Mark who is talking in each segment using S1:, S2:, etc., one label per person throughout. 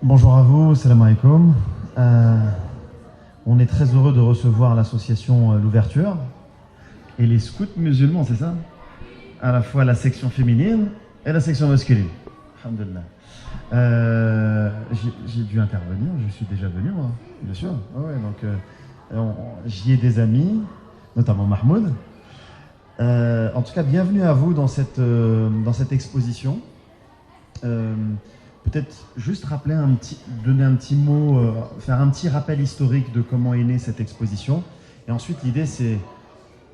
S1: Bonjour à vous, salam alaikum. On est très heureux de recevoir l'association L'Ouverture et les scouts musulmans, c'est ça? À la fois la section féminine et la section masculine. Alhamdulillah. J'ai dû intervenir, je suis déjà venu, moi, bien sûr. Ouais, donc, j'y ai des amis, notamment Mahmoud. En tout cas, bienvenue à vous dans cette exposition. Peut-être juste donner un petit mot, faire un petit rappel historique de comment est née cette exposition. Et ensuite, l'idée, c'est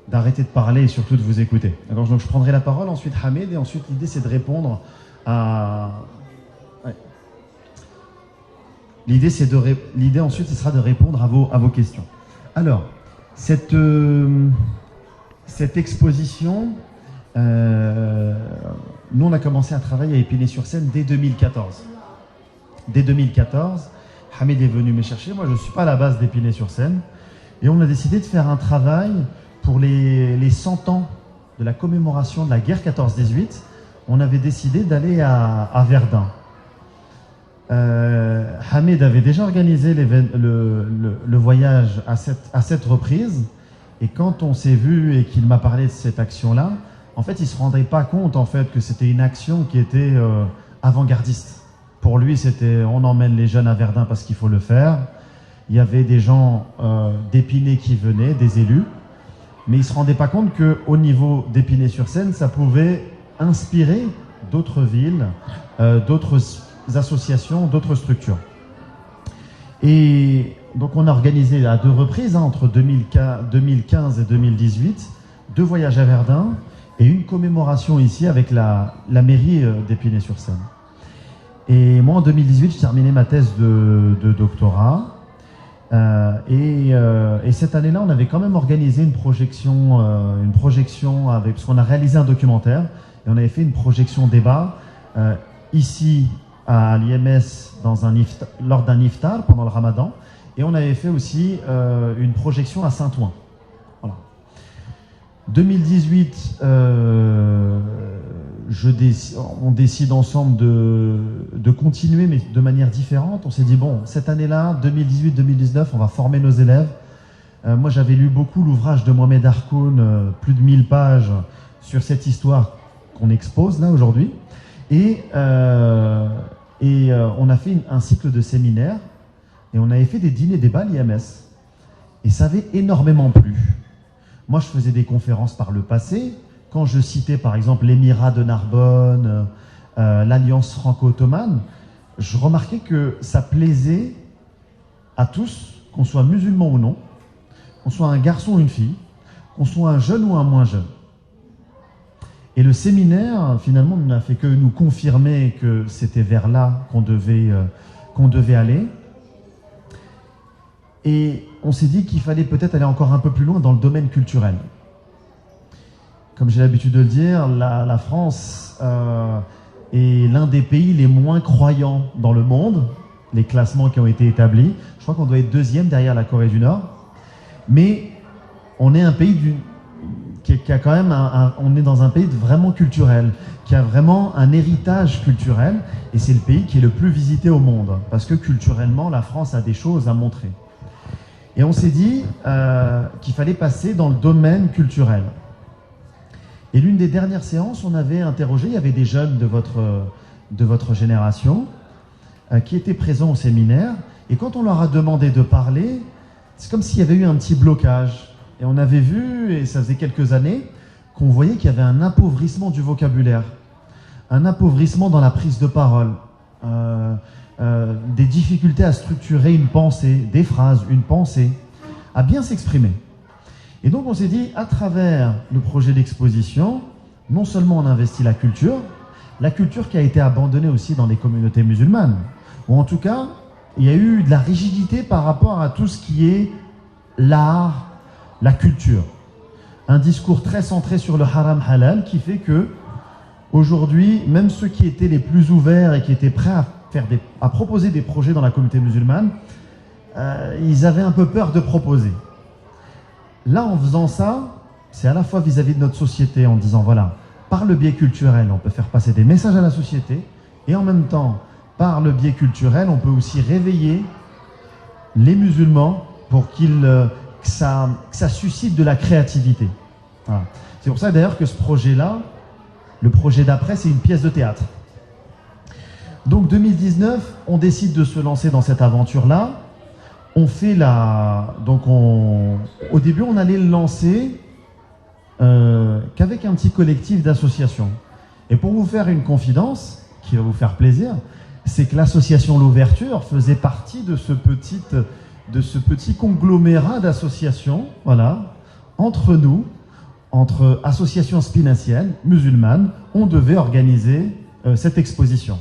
S1: d'arrêter de parler et surtout de vous écouter. Alors, donc, je prendrai la parole, ensuite Hamid, et ensuite, l'idée, c'est de répondre à... Ouais. L'idée, ensuite, ce sera de répondre à vos questions. Alors, cette exposition... nous, on a commencé à travailler à Épinay-sur-Seine dès 2014. Dès 2014, Hamid est venu me chercher. Moi, je ne suis pas à la base d'Épinay-sur-Seine. Et on a décidé de faire un travail pour les 100 ans de la commémoration de la guerre 14-18. On avait décidé d'aller à Verdun. Hamid avait déjà organisé le voyage à cette reprise. Et quand on s'est vu et qu'il m'a parlé de cette action-là, en fait, il ne se rendait pas compte en fait, que c'était une action qui était avant-gardiste. Pour lui, c'était on emmène les jeunes à Verdun parce qu'il faut le faire. Il y avait des gens d'Épinay qui venaient, des élus, mais il ne se rendait pas compte qu'au niveau d'Épinay-sur-Seine, ça pouvait inspirer d'autres villes, d'autres associations, d'autres structures. Et donc on a organisé à 2 reprises, entre 2015 et 2018, 2 voyages à Verdun, et une commémoration ici avec la mairie d'Épinay-sur-Seine. Et moi, en 2018, j'ai terminé ma thèse de doctorat. Et cette année-là, on avait quand même organisé une projection parce qu'on a réalisé un documentaire, et on avait fait une projection débat ici à l'IMS lors d'un iftar pendant le ramadan. Et on avait fait aussi une projection à Saint-Ouen. 2018, on décide ensemble de continuer, mais de manière différente. On s'est dit, bon, cette année-là, 2018-2019, on va former nos élèves. Moi, j'avais lu beaucoup l'ouvrage de Mohamed Harkoun, plus de 1000 pages, sur cette histoire qu'on expose là aujourd'hui. Et on a fait un cycle de séminaires, et on avait fait des dîners-débats à l'IMS. Et ça avait énormément plu. Moi, je faisais des conférences par le passé, quand je citais par exemple l'Émirat de Narbonne, l'Alliance franco-ottomane, je remarquais que ça plaisait à tous, qu'on soit musulman ou non, qu'on soit un garçon ou une fille, qu'on soit un jeune ou un moins jeune. Et le séminaire, finalement, n'a fait que nous confirmer que c'était vers là qu'on devait aller. Et on s'est dit qu'il fallait peut-être aller encore un peu plus loin dans le domaine culturel. Comme j'ai l'habitude de le dire, la France est l'un des pays les moins croyants dans le monde, les classements qui ont été établis. Je crois qu'on doit être 2e derrière la Corée du Nord. Mais on est un pays qui a quand même on est dans un pays vraiment culturel, qui a vraiment un héritage culturel, et c'est le pays qui est le plus visité au monde, parce que culturellement, la France a des choses à montrer. Et on s'est dit qu'il fallait passer dans le domaine culturel. Et l'une des dernières séances, on avait interrogé, il y avait des jeunes de votre génération qui étaient présents au séminaire, et quand on leur a demandé de parler, c'est comme s'il y avait eu un petit blocage. Et on avait vu, et ça faisait quelques années, qu'on voyait qu'il y avait un appauvrissement du vocabulaire, un appauvrissement dans la prise de parole, des difficultés à structurer une pensée, des phrases, une pensée, à bien s'exprimer. Et donc on s'est dit, à travers le projet d'exposition, non seulement on investit la culture qui a été abandonnée aussi dans les communautés musulmanes, ou en tout cas, il y a eu de la rigidité par rapport à tout ce qui est l'art, la culture. Un discours très centré sur le haram halal qui fait que, aujourd'hui, même ceux qui étaient les plus ouverts et qui étaient prêts à proposer des projets dans la communauté musulmane, ils avaient un peu peur de proposer. Là, en faisant ça, c'est à la fois vis-à-vis de notre société, en disant, voilà, par le biais culturel, on peut faire passer des messages à la société, et en même temps, par le biais culturel, on peut aussi réveiller les musulmans pour que ça suscite de la créativité. Voilà. C'est pour ça d'ailleurs que ce projet-là, le projet d'après, c'est une pièce de théâtre. Donc 2019, on décide de se lancer dans cette aventure-là. On fait au début, on allait le lancer qu'avec un petit collectif d'associations. Et pour vous faire une confidence, qui va vous faire plaisir, c'est que l'association L'Ouverture faisait partie de ce petit conglomérat d'associations, voilà, entre nous, entre associations spinaciennes, musulmanes, on devait organiser cette exposition.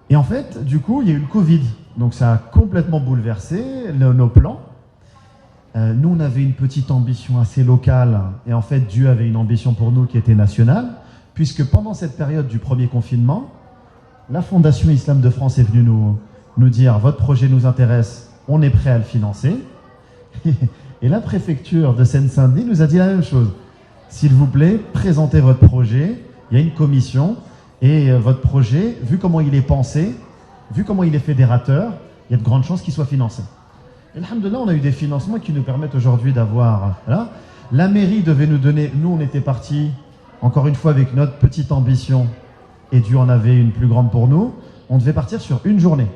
S1: Et en fait, du coup, il y a eu le Covid, donc ça a complètement bouleversé nos plans. Nous, on avait une petite ambition assez locale, et en fait, Dieu avait une ambition pour nous qui était nationale, puisque pendant cette période du premier confinement, la Fondation Islam de France est venue nous dire « Votre projet nous intéresse, on est prêt à le financer ». Et la préfecture de Seine-Saint-Denis nous a dit la même chose. « S'il vous plaît, présentez votre projet, il y a une commission, et votre projet, vu comment il est pensé, vu comment il est fédérateur, il y a de grandes chances qu'il soit financé. » Et alhamdoulilah, on a eu des financements qui nous permettent aujourd'hui d'avoir... Voilà. La mairie devait nous donner... Nous, on était partis, encore une fois, avec notre petite ambition, et Dieu en avait une plus grande pour nous. On devait partir sur une journée.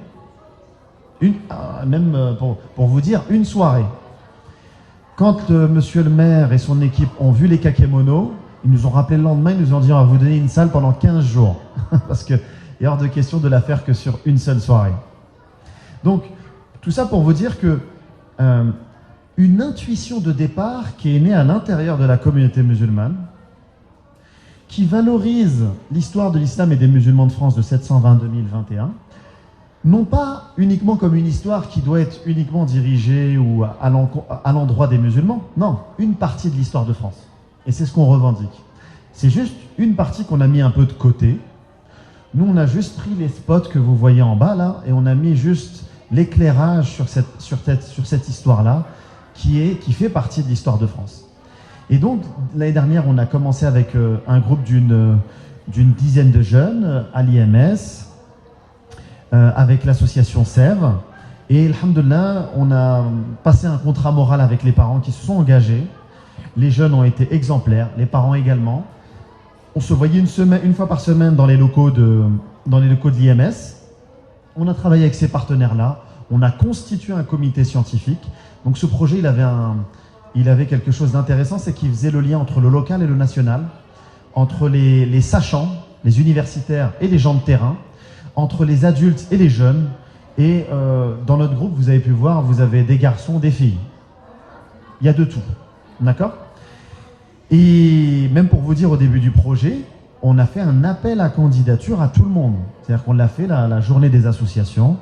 S1: Même, pour vous dire, une soirée. Quand monsieur le maire et son équipe ont vu les kakémonos, ils nous ont rappelé le lendemain, ils nous ont dit on va vous donner une salle pendant 15 jours. Parce qu'il est hors de question de la faire que sur une seule soirée. Donc, tout ça pour vous dire que une intuition de départ qui est née à l'intérieur de la communauté musulmane, qui valorise l'histoire de l'islam et des musulmans de France de 720-2021, non pas uniquement comme une histoire qui doit être uniquement dirigée ou à l'endroit des musulmans, non, une partie de l'histoire de France. Et c'est ce qu'on revendique. C'est juste une partie qu'on a mis un peu de côté. Nous, on a juste pris les spots que vous voyez en bas, là, et on a mis juste l'éclairage sur cette histoire-là, qui fait partie de l'histoire de France. Et donc, l'année dernière, on a commencé avec un groupe d'une dizaine de jeunes à l'IMS, avec l'association Sèvres. Et alhamdoulilah, on a passé un contrat moral avec les parents qui se sont engagés. Les jeunes ont été exemplaires, les parents également. On se voyait une fois par semaine dans les locaux de l'IMS. On a travaillé avec ces partenaires-là. On a constitué un comité scientifique. Donc ce projet, il avait quelque chose d'intéressant, c'est qu'il faisait le lien entre le local et le national, entre les sachants, les universitaires et les gens de terrain, entre les adultes et les jeunes. Et dans notre groupe, vous avez pu voir, vous avez des garçons, des filles. Il y a de tout. D'accord? Et même pour vous dire, au début du projet, on a fait un appel à candidature à tout le monde. C'est-à-dire qu'on l'a fait la journée des associations.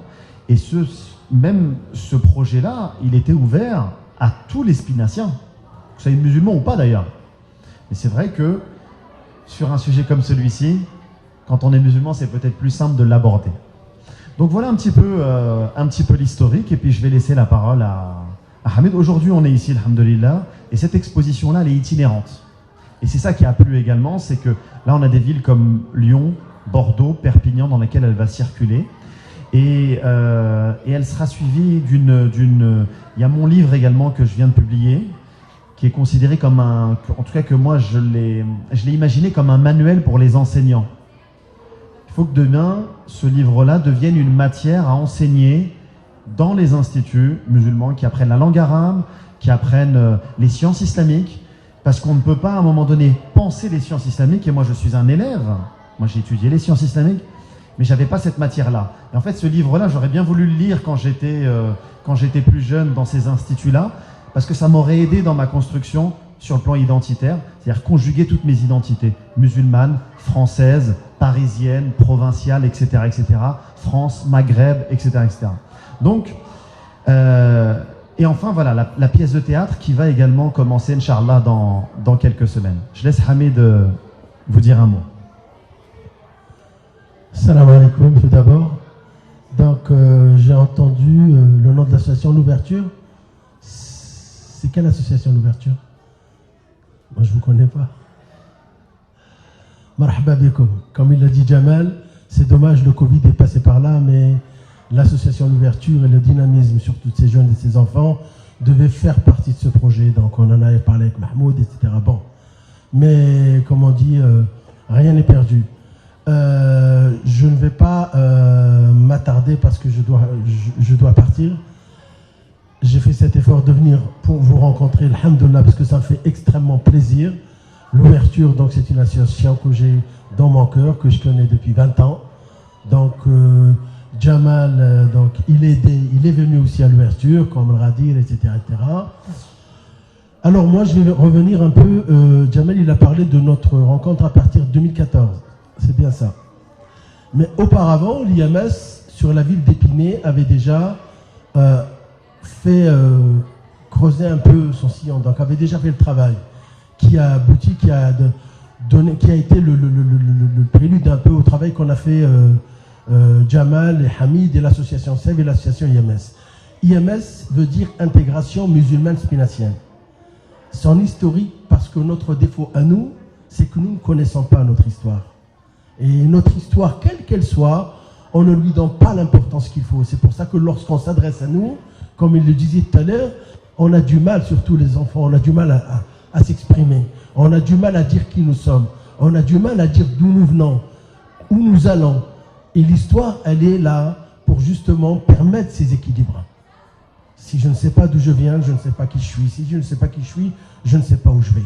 S1: Et même ce projet-là, il était ouvert à tous les spinaciens. Vous soyez musulmans ou pas d'ailleurs. Mais c'est vrai que sur un sujet comme celui-ci, quand on est musulman, c'est peut-être plus simple de l'aborder. Donc voilà un petit peu l'historique. Et puis je vais laisser la parole à Hamid. Aujourd'hui, on est ici, alhamdoulilah. Et cette exposition-là, elle est itinérante. Et c'est ça qui a plu également, c'est que là, on a des villes comme Lyon, Bordeaux, Perpignan, dans lesquelles elle va circuler. Et elle sera suivie d'une... Il y a mon livre également que je viens de publier, qui est considéré comme en tout cas que moi, je l'ai imaginé comme un manuel pour les enseignants. Il faut que demain, ce livre-là devienne une matière à enseigner dans les instituts musulmans qui apprennent la langue arabe, qui apprennent les sciences islamiques, parce qu'on ne peut pas à un moment donné penser les sciences islamiques, et moi je suis un élève, moi j'ai étudié les sciences islamiques, mais j'avais pas cette matière-là. Et en fait ce livre-là, j'aurais bien voulu le lire quand j'étais plus jeune dans ces instituts-là, parce que ça m'aurait aidé dans ma construction sur le plan identitaire, c'est-à-dire conjuguer toutes mes identités, musulmanes, françaises, parisiennes, provinciales, etc., etc., France, Maghreb, etc., etc. Donc, et enfin, voilà, la pièce de théâtre qui va également commencer, Inch'Allah, dans quelques semaines. Je laisse Hamid vous dire un mot.
S2: Salam alaikum, tout d'abord. Donc, j'ai entendu le nom de l'association L'Ouverture. C'est quelle association L'Ouverture? Moi, je ne vous connais pas. Marhaba bikoum. Comme il l'a dit Jamal, C'est dommage, le Covid est passé par là, mais l'association L'Ouverture et le dynamisme sur tous ces jeunes et ces enfants devaient faire partie de ce projet. Donc on en avait parlé avec Mahmoud, etc. Bon. Mais comme on dit, rien n'est perdu. Je ne vais pas m'attarder parce que je dois partir. J'ai fait cet effort de venir pour vous rencontrer, alhamdoulilah, parce que ça me fait extrêmement plaisir. L'Ouverture, donc, c'est une association que j'ai dans mon cœur, que je connais depuis 20 ans. Donc, Jamal, donc, il est venu aussi à l'Ouverture, comme le Radir, etc., etc. Alors, moi, je vais revenir un peu. Jamal, il a parlé de notre rencontre à partir de 2014. C'est bien ça. Mais auparavant, l'IMS, sur la ville d'Épinay, avait déjà fait creuser un peu son sillon, donc avait déjà fait le travail, qui a abouti, qui a été le prélude un peu au travail qu'on a fait Jamal et Hamid et l'association SEV et l'association IMS. IMS veut dire Intégration Musulmane Spinacienne. Son historique, parce que notre défaut à nous, c'est que nous ne connaissons pas notre histoire. Et notre histoire, quelle qu'elle soit, on ne lui donne pas l'importance qu'il faut. C'est pour ça que lorsqu'on s'adresse à nous, comme il le disait tout à l'heure, on a du mal, surtout les enfants, on a du mal à s'exprimer. On a du mal à dire qui nous sommes. On a du mal à dire d'où nous venons, où nous allons. Et l'histoire, elle est là pour justement permettre ces équilibres. Si je ne sais pas d'où je viens, je ne sais pas qui je suis. Si je ne sais pas qui je suis, je ne sais pas où je vais.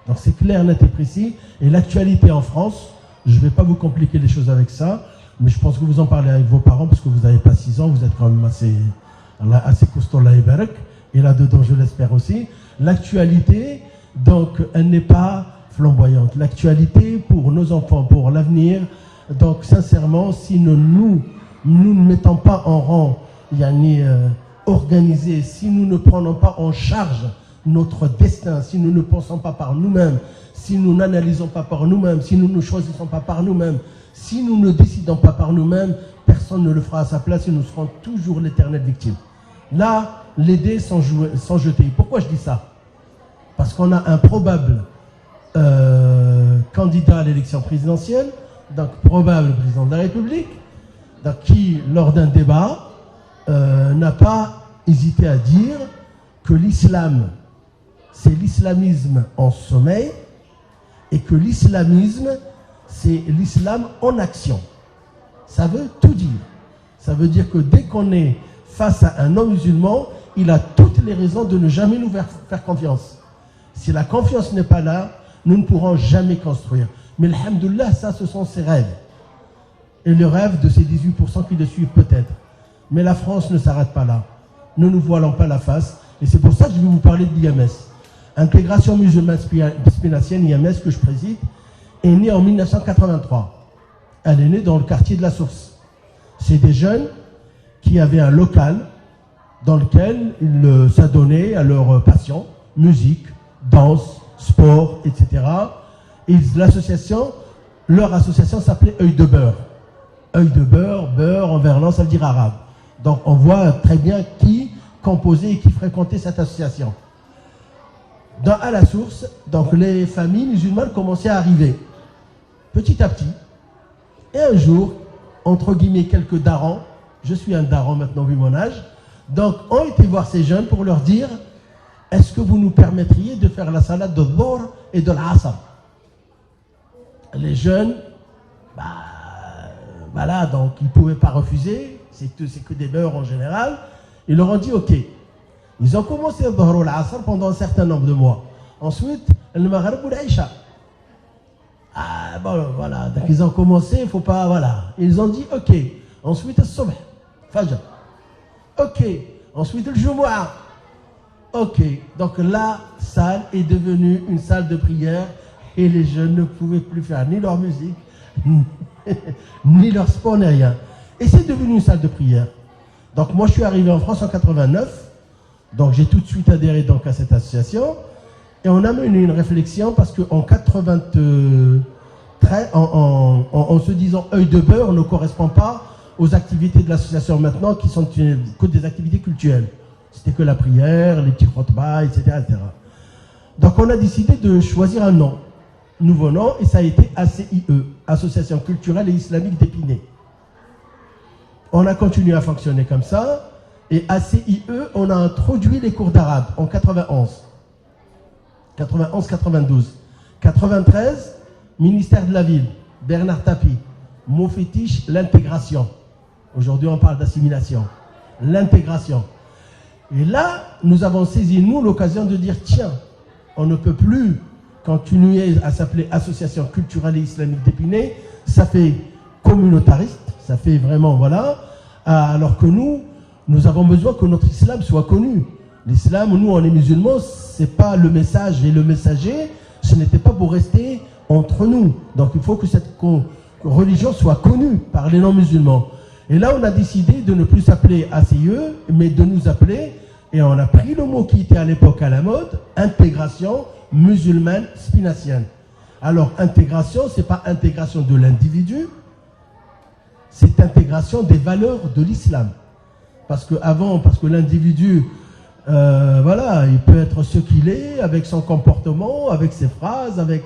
S2: Donc c'est clair, net et précis. Et l'actualité en France, je ne vais pas vous compliquer les choses avec ça, mais je pense que vous en parlez avec vos parents, parce que vous n'avez pas 6 ans, vous êtes quand même assez costaud là et barak, et là-dedans je l'espère aussi. L'actualité, donc, elle n'est pas flamboyante. L'actualité pour nos enfants, pour l'avenir, donc sincèrement, si nous ne mettons pas en rang, organisé, si nous ne prenons pas en charge notre destin, si nous ne pensons pas par nous-mêmes, si nous n'analysons pas par nous-mêmes, si nous ne choisissons pas par nous-mêmes, si nous ne décidons pas par nous-mêmes, personne ne le fera à sa place et nous serons toujours l'éternelle victime. Là, les dés sont jetés. Pourquoi je dis ça? Parce qu'on a un probable candidat à l'élection présidentielle, donc probable président de la République, donc, qui, lors d'un débat, n'a pas hésité à dire que l'islam, c'est l'islamisme en sommeil, et que l'islamisme, c'est l'islam en action. Ça veut tout dire. Ça veut dire que dès qu'on est face à un homme musulman, il a toutes les raisons de ne jamais nous faire confiance. Si la confiance n'est pas là, nous ne pourrons jamais construire. Mais alhamdoulilah, ça, ce sont ses rêves. Et le rêve de ces 18% qui le suivent peut-être. Mais la France ne s'arrête pas là. Ne nous voilons pas la face. Et c'est pour ça que je vais vous parler de l'IMS. Intégration musulmane spinacienne, IMS, que je préside, est née en 1983. Elle est née dans le quartier de la Source. C'est des jeunes qui avaient un local dans lequel ils s'adonnaient à leur passion, musique, danse, sport, etc. Et leur association s'appelait Œil de Beurre. Œil de Beurre, beurre en verlan, ça veut dire arabe. Donc on voit très bien qui composait et qui fréquentait cette association. À la Source, donc les familles musulmanes commençaient à arriver, petit à petit. Et un jour, entre guillemets, quelques darons, je suis un daron maintenant vu mon âge, donc ont été voir ces jeunes pour leur dire: est-ce que vous nous permettriez de faire la salade de Dhuhr et de l'Asr? Les jeunes, voilà, donc ils ne pouvaient pas refuser, c'est que des beurres en général. Ils leur ont dit ok. Ils ont commencé le Dhuhr ou l'Asr pendant un certain nombre de mois. Ensuite, le Maghrib ou l'Aïcha. Ah bon, voilà, donc ils ont commencé, il ne faut pas, voilà. Ils ont dit ok. Ensuite, le Subh, Fajr. Ok. Ensuite, le Jumu'ah. Ok. Donc la salle est devenue une salle de prière et les jeunes ne pouvaient plus faire ni leur musique, ni leur sport, ni rien. Et c'est devenu une salle de prière. Donc moi, je suis arrivé en France en 89. Donc j'ai tout de suite adhéré donc à cette association. Et on a mené une réflexion parce qu'en 93, en se disant œil de beurre, ne correspond pas aux activités de l'association maintenant qui sont que des activités culturelles. C'était que la prière, les petits khotbahs, etc., etc. Donc on a décidé de choisir un nom. nouveau nom, et ça a été ACIE, Association culturelle et islamique d'Épinay. On a continué à fonctionner comme ça, et ACIE, on a introduit les cours d'arabe en 91-92. 93, ministère de la Ville, Bernard Tapie, mot fétiche, l'intégration. Aujourd'hui, on parle d'assimilation. L'intégration. Et là, nous avons saisi, nous, l'occasion de dire, tiens, on ne peut plus continuer à s'appeler Association culturelle et islamique d'Épinay, ça fait communautariste, ça fait vraiment, voilà, alors que nous avons besoin que notre islam soit connu. L'islam, nous, on est musulmans, c'est pas le message et le messager, ce n'était pas pour rester entre nous. Donc il faut que cette religion soit connue par les non-musulmans. Et là, on a décidé de ne plus s'appeler ACIE, mais de nous appeler, et on a pris le mot qui était à l'époque à la mode, intégration musulmane spinacienne. Alors, intégration, c'est pas intégration de l'individu, c'est intégration des valeurs de l'islam. Parce que l'individu, voilà, il peut être ce qu'il est, avec son comportement, avec ses phrases, avec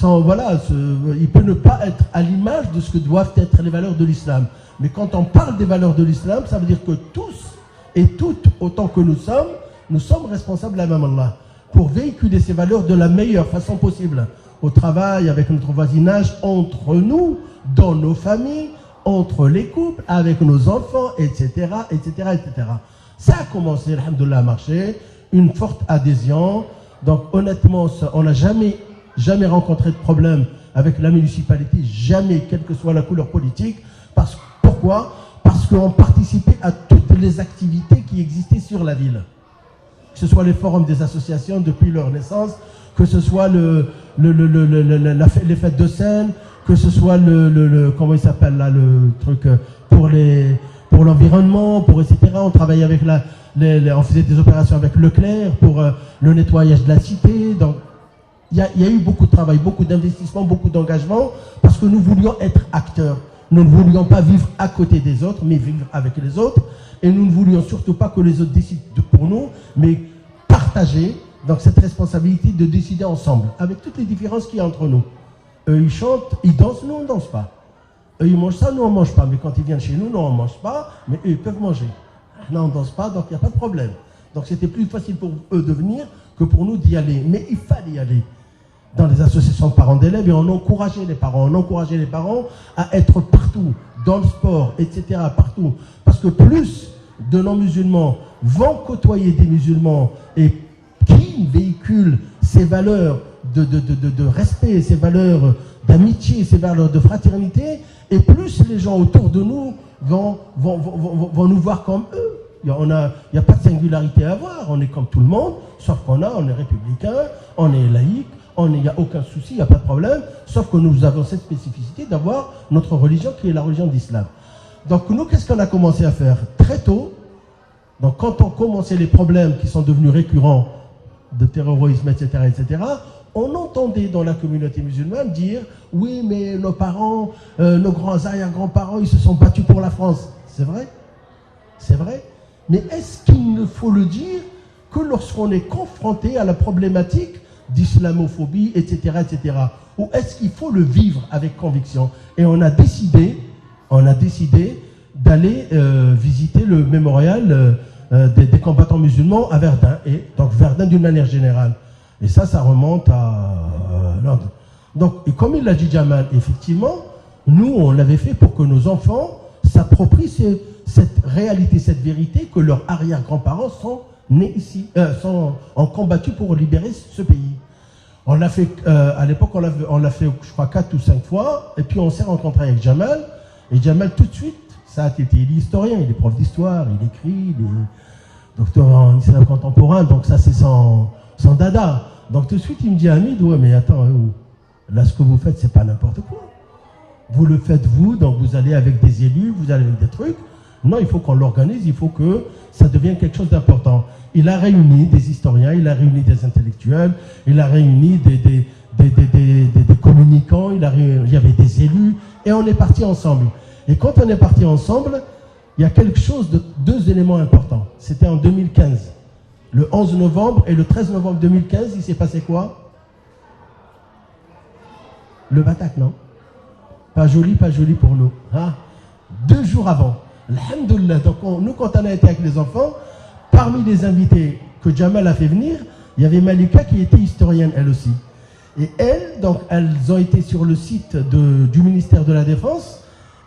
S2: il peut ne pas être à l'image de ce que doivent être les valeurs de l'islam. Mais quand on parle des valeurs de l'islam, ça veut dire que tous et toutes, autant que nous sommes responsables à Allah pour véhiculer ces valeurs de la meilleure façon possible, au travail, avec notre voisinage, entre nous, dans nos familles, entre les couples, avec nos enfants, etc., etc., etc. Ça a commencé, alhamdoulilah, à marcher, une forte adhésion. Donc honnêtement, on n'a jamais rencontré de problème avec la municipalité, jamais, quelle que soit la couleur politique. Pourquoi ? Parce qu'on participait à toutes les activités qui existaient sur la ville. Que ce soit les forums des associations depuis leur naissance, que ce soit les fêtes de scène, que ce soit comment il s'appelle là, le truc pour l'environnement, etc. On travaillait avec on faisait des opérations avec Leclerc pour le nettoyage de la cité. Donc il y a eu beaucoup de travail, beaucoup d'investissement, beaucoup d'engagement, parce que nous voulions être acteurs. Nous ne voulions pas vivre à côté des autres, mais vivre avec les autres. Et nous ne voulions surtout pas que les autres décident pour nous, mais partager donc cette responsabilité de décider ensemble, avec toutes les différences qu'il y a entre nous. Eux, ils chantent, ils dansent, nous, on ne danse pas. Eux, ils mangent ça, nous, on ne mange pas. Mais quand ils viennent chez nous, nous, on ne mange pas, mais eux, ils peuvent manger. Nous, on ne danse pas, donc il n'y a pas de problème. Donc c'était plus facile pour eux de venir que pour nous d'y aller. Mais il fallait y aller. Dans les associations de parents d'élèves, et on encourageait les parents à être partout, dans le sport, etc., partout. Parce que plus de non-musulmans vont côtoyer des musulmans et qui véhiculent ces valeurs de respect, ces valeurs d'amitié, ces valeurs de fraternité, et plus les gens autour de nous vont nous voir comme eux. Il n'y a pas de singularité à avoir, on est comme tout le monde, sauf on est républicain, on est laïque, il n'y a aucun souci, il n'y a pas de problème, sauf que nous avons cette spécificité d'avoir notre religion qui est la religion d'islam. Donc nous, qu'est-ce qu'on a commencé à faire ? Très tôt, donc quand on commençait les problèmes qui sont devenus récurrents de terrorisme, etc., on entendait dans la communauté musulmane dire « Oui, mais nos parents, nos grands arrière-grands-parents, ils se sont battus pour la France. » C'est vrai ? C'est vrai ? Mais est-ce qu'il ne faut le dire que lorsqu'on est confronté à la problématique d'islamophobie, etc., etc. Ou est-ce qu'il faut le vivre avec conviction ? Et on a décidé d'aller visiter le mémorial des combattants musulmans à Verdun, et donc Verdun d'une manière générale. Et ça remonte à Londres. Donc, et comme il l'a dit Jamal, effectivement, nous, on l'avait fait pour que nos enfants s'approprient cette réalité, cette vérité, que leurs arrière-grands-parents sont nés ici, ont combattu pour libérer ce pays. On l'a fait, à l'époque, on l'a fait, je crois, 4 ou 5 fois, et puis on s'est rencontré avec Jamal, et Jamal, tout de suite, ça a été, il est historien, il est prof d'histoire, il écrit, il est docteur en islam contemporain, donc ça c'est son dada. Donc tout de suite, il me dit, Hamid, ouais, mais attends, là ce que vous faites, c'est pas n'importe quoi. Vous le faites vous, donc vous allez avec des élus, vous allez avec des trucs. Non, il faut qu'on l'organise, il faut que ça devienne quelque chose d'important. Il a réuni des historiens, il a réuni des intellectuels, il a réuni des communicants, il y avait des élus, et on est partis ensemble. Et quand on est partis ensemble, il y a quelque chose deux éléments importants. C'était en 2015. Le 11 novembre et le 13 novembre 2015, il s'est passé quoi ? Le Batak, non? Pas joli pour nous. Hein? 2 jours avant. Alhamdoulilah. Donc, nous, quand on a été avec les enfants, parmi les invités que Jamal a fait venir, il y avait Malika qui était historienne, elle aussi. Et elles ont été sur le site du ministère de la Défense,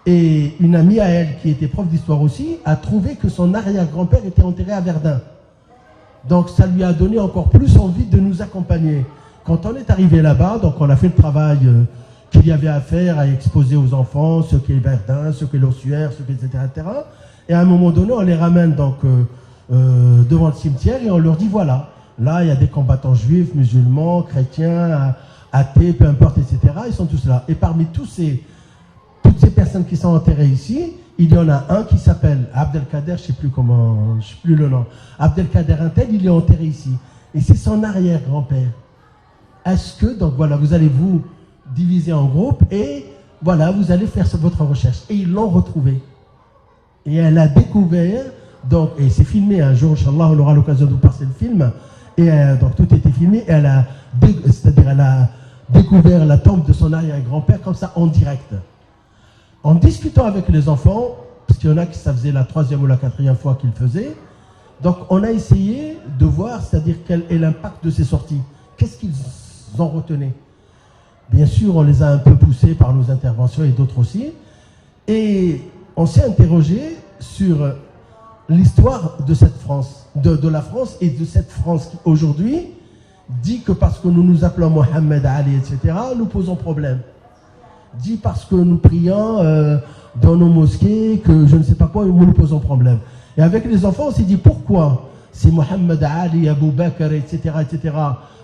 S2: et une amie à elle, qui était prof d'histoire aussi, a trouvé que son arrière-grand-père était enterré à Verdun. Donc, ça lui a donné encore plus envie de nous accompagner. Quand on est arrivé là-bas, donc on a fait le travail qu'il y avait à faire, à exposer aux enfants ce qu'est Verdun, ce qu'est l'ossuaire, ce qu'est etc., etc. Et à un moment donné, on les ramène donc devant le cimetière et on leur dit voilà, là il y a des combattants juifs, musulmans, chrétiens, athées, peu importe, etc. Ils sont tous là. Et parmi toutes ces personnes qui sont enterrées ici, il y en a un qui s'appelle Abdelkader, je ne sais plus le nom. Abdelkader Intel, il est enterré ici. Et c'est son arrière-grand-père. Est-ce que, donc voilà, vous allez vous diviser en groupes et voilà, vous allez faire votre recherche. Et ils l'ont retrouvé. Et elle a découvert, donc, et c'est filmé un jour, Inch'Allah, on aura l'occasion de vous passer le film. Et donc tout était filmé. Et elle a découvert la tombe de son arrière-grand-père comme ça en direct. En discutant avec les enfants, parce qu'il y en a qui ça faisait la 3e ou la 4e fois qu'ils le faisaient, donc on a essayé de voir, c'est-à-dire quel est l'impact de ces sorties. Qu'est-ce qu'ils en retenaient? Bien sûr, on les a un peu poussés par nos interventions et d'autres aussi. Et on s'est interrogé sur l'histoire de cette France, de la France et de cette France qui aujourd'hui dit que parce que nous nous appelons Mohamed, Ali, etc., nous posons problème. Dit parce que nous prions dans nos mosquées, que je ne sais pas quoi, nous nous posons problème. Et avec les enfants, on s'est dit pourquoi c'est Mohamed, Ali, Abou Bakr, etc., etc.,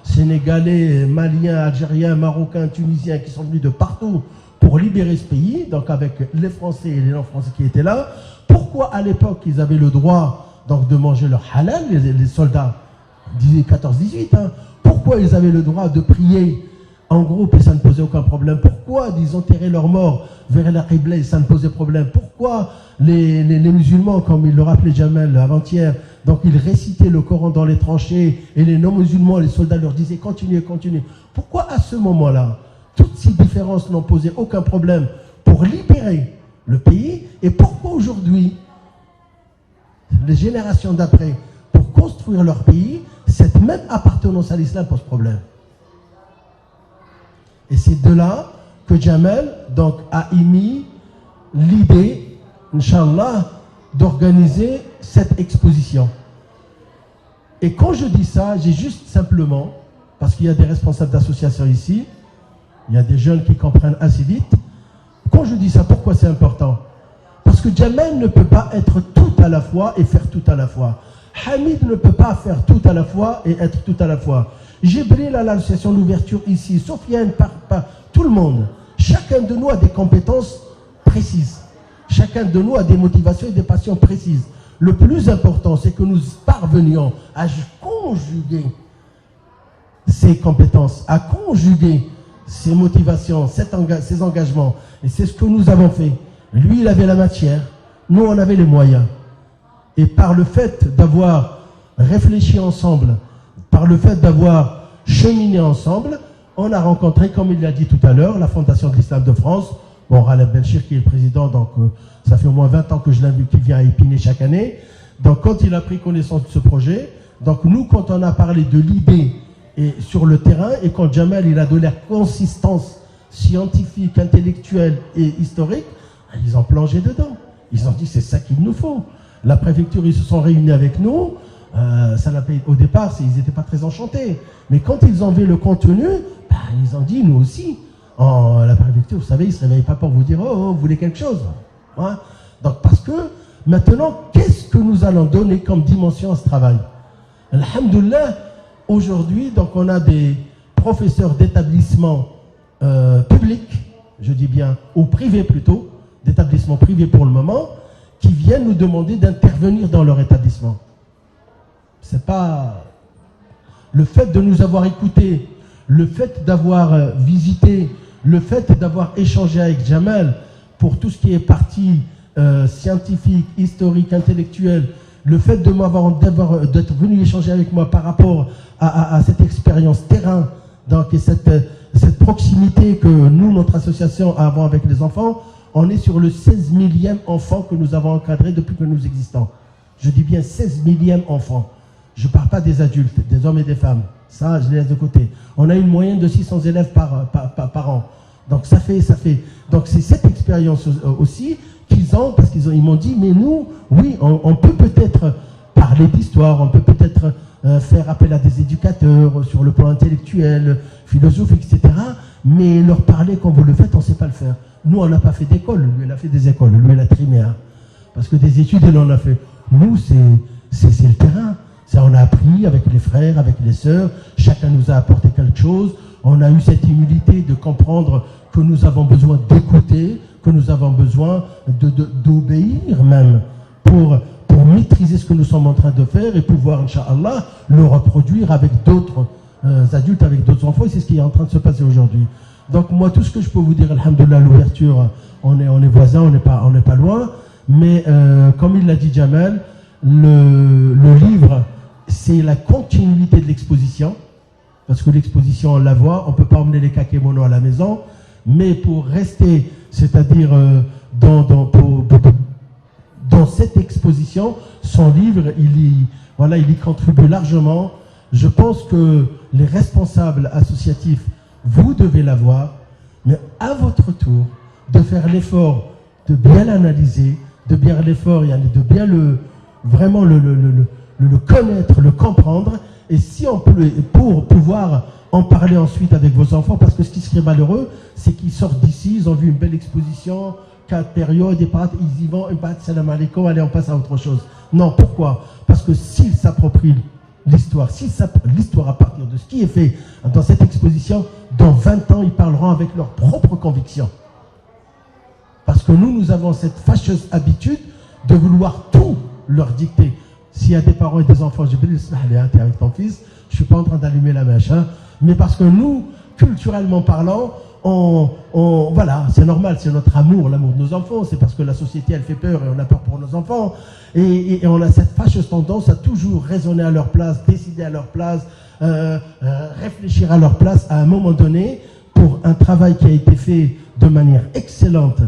S2: Sénégalais, Maliens, Algériens, Marocains, Tunisiens qui sont venus de partout pour libérer ce pays, donc avec les Français et les non-Français qui étaient là. Pourquoi à l'époque ils avaient le droit donc, de manger leur halal, les soldats 14-18, hein, pourquoi ils avaient le droit de prier en groupe et ça ne posait aucun problème? Pourquoi ils enterraient leurs morts vers la Qibla et ça ne posait problème? Pourquoi les musulmans, comme il le rappelait Jamel avant-hier, donc ils récitaient le Coran dans les tranchées et les non-musulmans, les soldats leur disaient continuez, continuez. Pourquoi à ce moment-là, toutes ces différences n'ont posé aucun problème pour libérer le pays? Et pourquoi aujourd'hui, les générations d'après, pour construire leur pays, cette même appartenance à l'islam pose problème? Et c'est de là que Jamel donc, a émis l'idée, Inch'Allah, d'organiser cette exposition. Et quand je dis ça, j'ai juste simplement, parce qu'il y a des responsables d'associations ici, il y a des jeunes qui comprennent assez vite, quand je dis ça, pourquoi c'est important? Parce que Jamel ne peut pas être tout à la fois et faire tout à la fois. Hamid ne peut pas faire tout à la fois et être tout à la fois. Jibril à l'association d'ouverture ici, Sofiane, tout le monde. Chacun de nous a des compétences précises. Chacun de nous a des motivations et des passions précises. Le plus important, c'est que nous parvenions à conjuguer ces compétences, à conjuguer ces motivations, ces engagements. Et c'est ce que nous avons fait. Lui, il avait la matière, nous, on avait les moyens. Et par le fait d'avoir réfléchi ensemble, par le fait d'avoir cheminé ensemble, on a rencontré, comme il l'a dit tout à l'heure, la Fondation de l'Islam de France. Bon, Ralef Benchir qui est le président, donc ça fait au moins 20 ans que je l'invite, qu'il vient à Épinay chaque année. Donc quand il a pris connaissance de ce projet, donc nous, quand on a parlé de l'idée et sur le terrain, et quand Jamel il a donné la consistance scientifique, intellectuelle et historique, ils ont plongé dedans. Ils ont dit c'est ça qu'il nous faut. La préfecture, ils se sont réunis avec nous. Au départ, ils n'étaient pas très enchantés. Mais quand ils ont vu le contenu, ils ont dit, nous aussi, la préfecture, vous savez, ils ne se réveillent pas pour vous dire, oh, vous voulez quelque chose. Hein? Donc, parce que, maintenant, qu'est-ce que nous allons donner comme dimension à ce travail? Alhamdoulilah, aujourd'hui, donc, on a des professeurs d'établissements publics, je dis bien, ou privés plutôt, d'établissements privés pour le moment, qui viennent nous demander d'intervenir dans leur établissement. C'est pas le fait de nous avoir écoutés, le fait d'avoir visité, le fait d'avoir échangé avec Jamel pour tout ce qui est partie scientifique, historique, intellectuelle, le fait de d'être venu échanger avec moi par rapport à cette expérience terrain Donc, et cette proximité que nous, notre association, avons avec les enfants, on est sur le 16 millième enfant que nous avons encadré depuis que nous existons. Je dis bien 16 millième enfant. Je ne parle pas des adultes, des hommes et des femmes. Ça, je les laisse de côté. On a une moyenne de 600 élèves par an. Donc, ça fait. Donc, c'est cette expérience aussi qu'ils ont, parce ils m'ont dit, mais nous, oui, on peut peut-être parler d'histoire, on peut peut-être faire appel à des éducateurs sur le plan intellectuel, philosophique, etc. Mais leur parler, quand vous le faites, on ne sait pas le faire. Nous, on n'a pas fait d'école. Lui, il a fait des écoles. Lui, il a trimé. Parce que des études, il en a fait. Nous, c'est le terrain. On a appris avec les frères, avec les sœurs. Chacun nous a apporté quelque chose. On a eu cette humilité de comprendre que nous avons besoin d'écouter, que nous avons besoin d'obéir même pour maîtriser ce que nous sommes en train de faire et pouvoir, Inch'Allah, le reproduire avec d'autres adultes, avec d'autres enfants. Et c'est ce qui est en train de se passer aujourd'hui. Donc moi, tout ce que je peux vous dire, alhamdoulilah, l'ouverture, on est voisins, on n'est pas loin. Mais comme il l'a dit Jamal, le livre, c'est la continuité de l'exposition. Parce que l'exposition, on la voit, on ne peut pas emmener les kakémonos à la maison. Mais pour rester, c'est-à-dire dans cette exposition, son livre, il y contribue largement. Je pense que les responsables associatifs, vous devez l'avoir, mais à votre tour, de faire l'effort de bien l'analyser, de bien l'effort, de bien le connaître, le comprendre, et si on peut, pour pouvoir en parler ensuite avec vos enfants, parce que ce qui serait malheureux, c'est qu'ils sortent d'ici, ils ont vu une belle exposition, 4 périodes, ils y vont, et salam alaikum, allez, on passe à autre chose. Non, pourquoi? Parce que s'ils s'approprient l'histoire, l'histoire à partir de ce qui est fait dans cette exposition, dans 20 ans, ils parleront avec leurs propres convictions. Parce que nous avons cette fâcheuse habitude de vouloir tout leur dicter. S'il y a des parents et des enfants, je vais dire, t'es avec ton fils, je ne suis pas en train d'allumer la mèche, mais parce que nous, culturellement parlant, voilà, c'est normal, c'est notre amour, l'amour de nos enfants, c'est parce que la société, elle fait peur et on a peur pour nos enfants. Et on a cette fâcheuse tendance à toujours raisonner à leur place, décider à leur place, réfléchir à leur place à un moment donné pour un travail qui a été fait de manière excellente,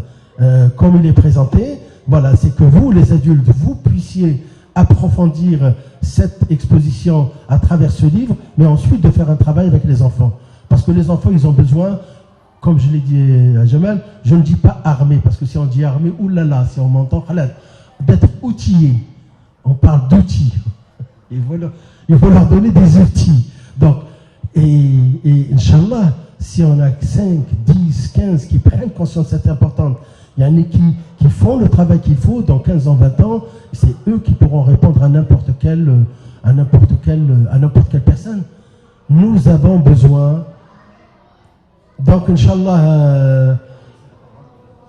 S2: comme il est présenté. Voilà, c'est que vous, les adultes, vous puissiez approfondir cette exposition à travers ce livre, mais ensuite de faire un travail avec les enfants. Parce que les enfants, ils ont besoin, comme je l'ai dit à Jamal, je ne dis pas armé, parce que si on dit armé, oulala, si on m'entend, d'être outillé. On parle d'outils. Il faut leur donner des outils. Donc, et Inch'Allah, si on a 5, 10, 15 qui prennent conscience de cette importance, il y en a qui font le travail qu'il faut dans 15 ans, 20 ans, c'est eux qui pourront répondre à n'importe quelle personne. Nous avons besoin. Donc, Inch'Allah,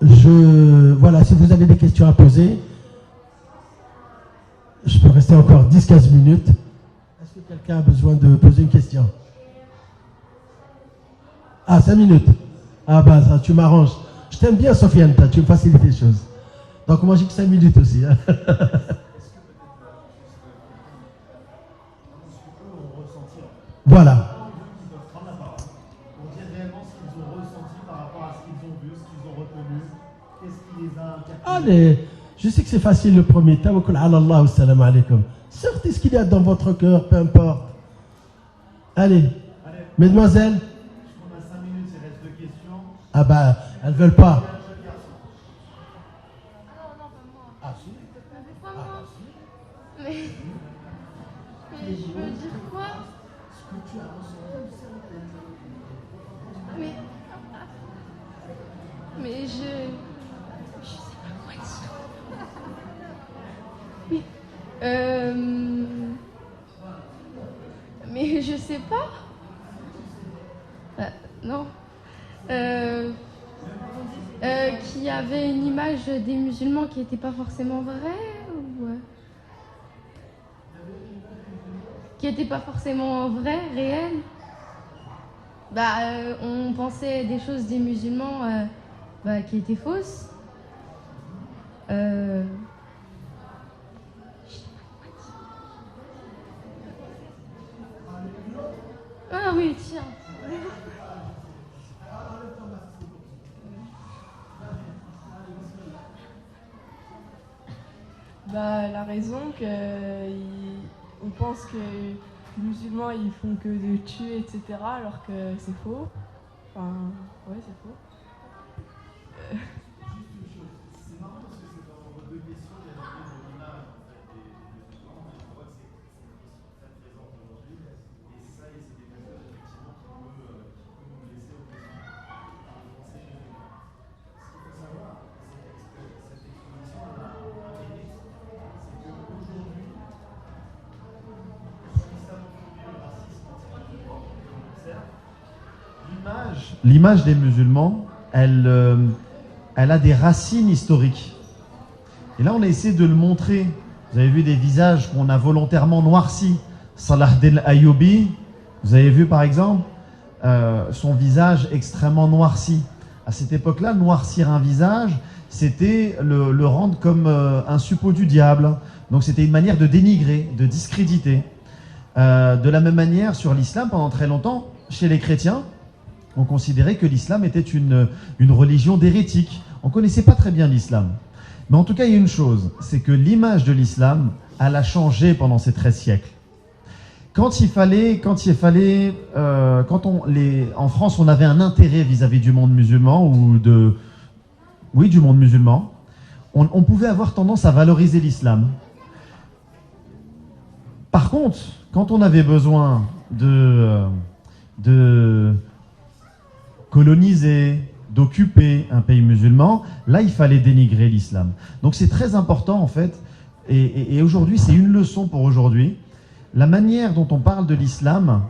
S2: voilà, si vous avez des questions à poser, je peux rester encore 10-15 minutes. Est-ce que quelqu'un a besoin de poser une question? Ah, 5 minutes. Ah bah ça, tu m'arranges. Je t'aime bien, Sofiane, tu me facilites les choses. Donc moi j'ai que 5 minutes aussi. Voilà. Allez, je sais que c'est facile le premier. Tawakkul ala Allah wa salam alaikum. Sortez ce qu'il y a dans votre cœur, peu importe. Allez, mesdemoiselles.
S1: On a 5 minutes, il reste 2 questions.
S2: Ah bah, elles veulent pas.
S3: Ah si. Mais je veux dire quoi?
S2: Ce que tu as ressenti,
S3: mais je sais pas quoi dire. Mais je sais pas. Non. Qu'il y avait une image des musulmans qui n'était pas forcément vraie ou qui n'était pas forcément vraie, réelle. On pensait des choses des musulmans qui étaient fausses. Ah oui, tiens.
S4: La raison qu'on pense que les musulmans ils font que de tuer, etc. alors que c'est faux. Enfin, ouais, c'est faux.
S1: C'est marrant parce que c'est dans vos deux questions, il y a l'image des musulmans, mais on voit que c'est une question très présente aujourd'hui. Et ça, c'est quelque chose effectivement qui peut nous laisser au quotidien. Ce qu'il faut savoir, c'est que cette exposition a un mérite. C'est qu'aujourd'hui, si l'islamophobie, le racisme, on observe, l'image des musulmans, elle a des racines historiques. Et là, on a essayé de le montrer. Vous avez vu des visages qu'on a volontairement noircis. Salah al-Ayyubi, vous avez vu par exemple son visage extrêmement noirci. À cette époque-là, noircir un visage, c'était le rendre comme un suppôt du diable. Donc c'était une manière de dénigrer, de discréditer. De la même manière, sur l'islam, pendant très longtemps, chez les chrétiens, on considérait que l'islam était une religion d'hérétiques. On ne connaissait pas très bien l'islam. Mais en tout cas, il y a une chose, c'est que l'image de l'islam, elle a changé pendant ces 13 siècles. En France, on avait un intérêt vis-à-vis du monde musulman, du monde musulman, on pouvait avoir tendance à valoriser l'islam. Par contre, quand on avait besoin de coloniser, d'occuper un pays musulman, là il fallait dénigrer l'islam. Donc c'est très important en fait, et aujourd'hui c'est une leçon pour aujourd'hui. La manière dont on parle de l'islam,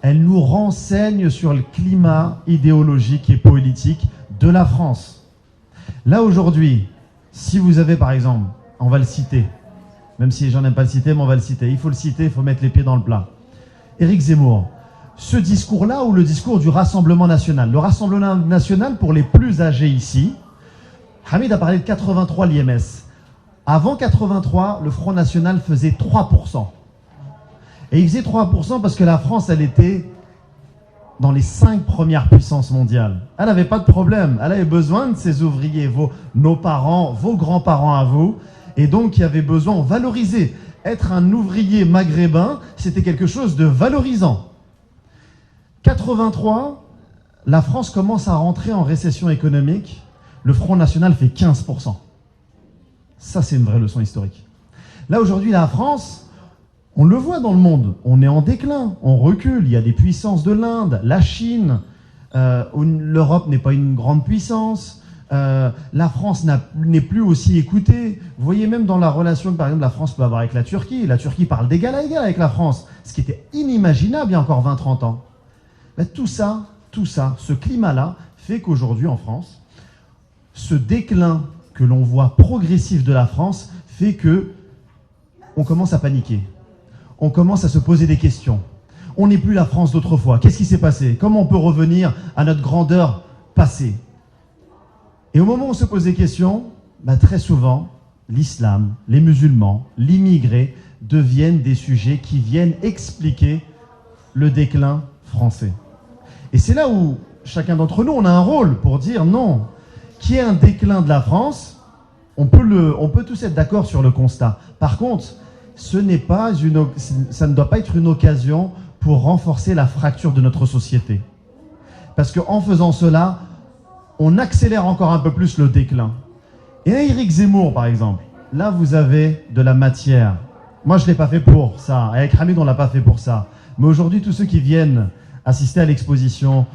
S1: elle nous renseigne sur le climat idéologique et politique de la France. Là aujourd'hui, si vous avez par exemple, on va le citer, même si les gens n'aiment pas le citer, mais on va le citer, il faut le citer, il faut mettre les pieds dans le plat. Éric Zemmour. Ce discours-là ou le discours du Rassemblement national. Le Rassemblement national, pour les plus âgés ici, Hamid a parlé de 83 l'IMS. Avant 83, le Front National faisait 3%. Et il faisait 3% parce que la France, elle était dans les 5 premières puissances mondiales. Elle n'avait pas de problème. Elle avait besoin de ses ouvriers, nos parents, vos grands-parents à vous. Et donc, il y avait besoin de valoriser. Être un ouvrier maghrébin, c'était quelque chose de valorisant. 83, la France commence à rentrer en récession économique. Le Front National fait 15%. Ça, c'est une vraie leçon historique. Là, aujourd'hui, la France, on le voit dans le monde, on est en déclin, on recule. Il y a des puissances de l'Inde, la Chine, l'Europe n'est pas une grande puissance. La France n'est plus aussi écoutée. Vous voyez même dans la relation que, par exemple, la France peut avoir avec la Turquie. La Turquie parle d'égal à égal avec la France, ce qui était inimaginable il y a encore 20-30 ans. Ben, tout ça, ce climat-là, fait qu'aujourd'hui en France, ce déclin que l'on voit progressif de la France fait que on commence à paniquer. On commence à se poser des questions. On n'est plus la France d'autrefois. Qu'est-ce qui s'est passé? Comment on peut revenir à notre grandeur passée? Et au moment où on se pose des questions, ben, très souvent, l'islam, les musulmans, l'immigré deviennent des sujets qui viennent expliquer le déclin français. Et c'est là où chacun d'entre nous, on a un rôle pour dire non, qu'il y ait un déclin de la France, on peut tous être d'accord sur le constat. Par contre, ça ne doit pas être une occasion pour renforcer la fracture de notre société. Parce qu'en faisant cela, on accélère encore un peu plus le déclin. Et Éric Zemmour, par exemple, là vous avez de la matière. Moi, je ne l'ai pas fait pour ça. Avec Hamid, on ne l'a pas fait pour ça. Mais aujourd'hui, tous ceux qui viennent assister à l'exposition,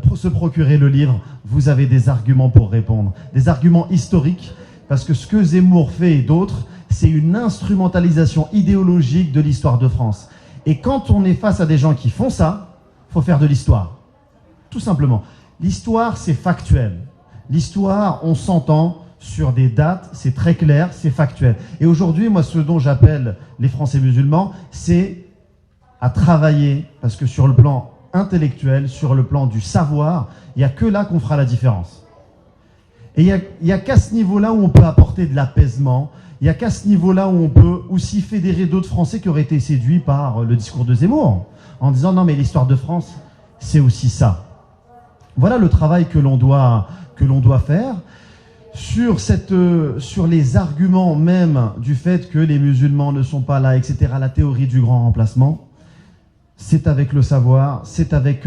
S1: pour se procurer le livre, vous avez des arguments pour répondre. Des arguments historiques, parce que ce que Zemmour fait et d'autres, c'est une instrumentalisation idéologique de l'histoire de France. Et quand on est face à des gens qui font ça, il faut faire de l'histoire. Tout simplement. L'histoire, c'est factuel. L'histoire, on s'entend sur des dates, c'est très clair, c'est factuel. Et aujourd'hui, moi, ce dont j'appelle les Français musulmans, c'est à travailler, parce que sur le plan intellectuel, sur le plan du savoir, il n'y a que là qu'on fera la différence. Et il n'y a qu'à ce niveau-là où on peut apporter de l'apaisement, il n'y a qu'à ce niveau-là où on peut aussi fédérer d'autres Français qui auraient été séduits par le discours de Zemmour, en disant non mais l'histoire de France, c'est aussi ça. Voilà le travail que l'on doit faire. sur les arguments même du fait que les musulmans ne sont pas là, etc., la théorie du grand remplacement, c'est avec le savoir, c'est avec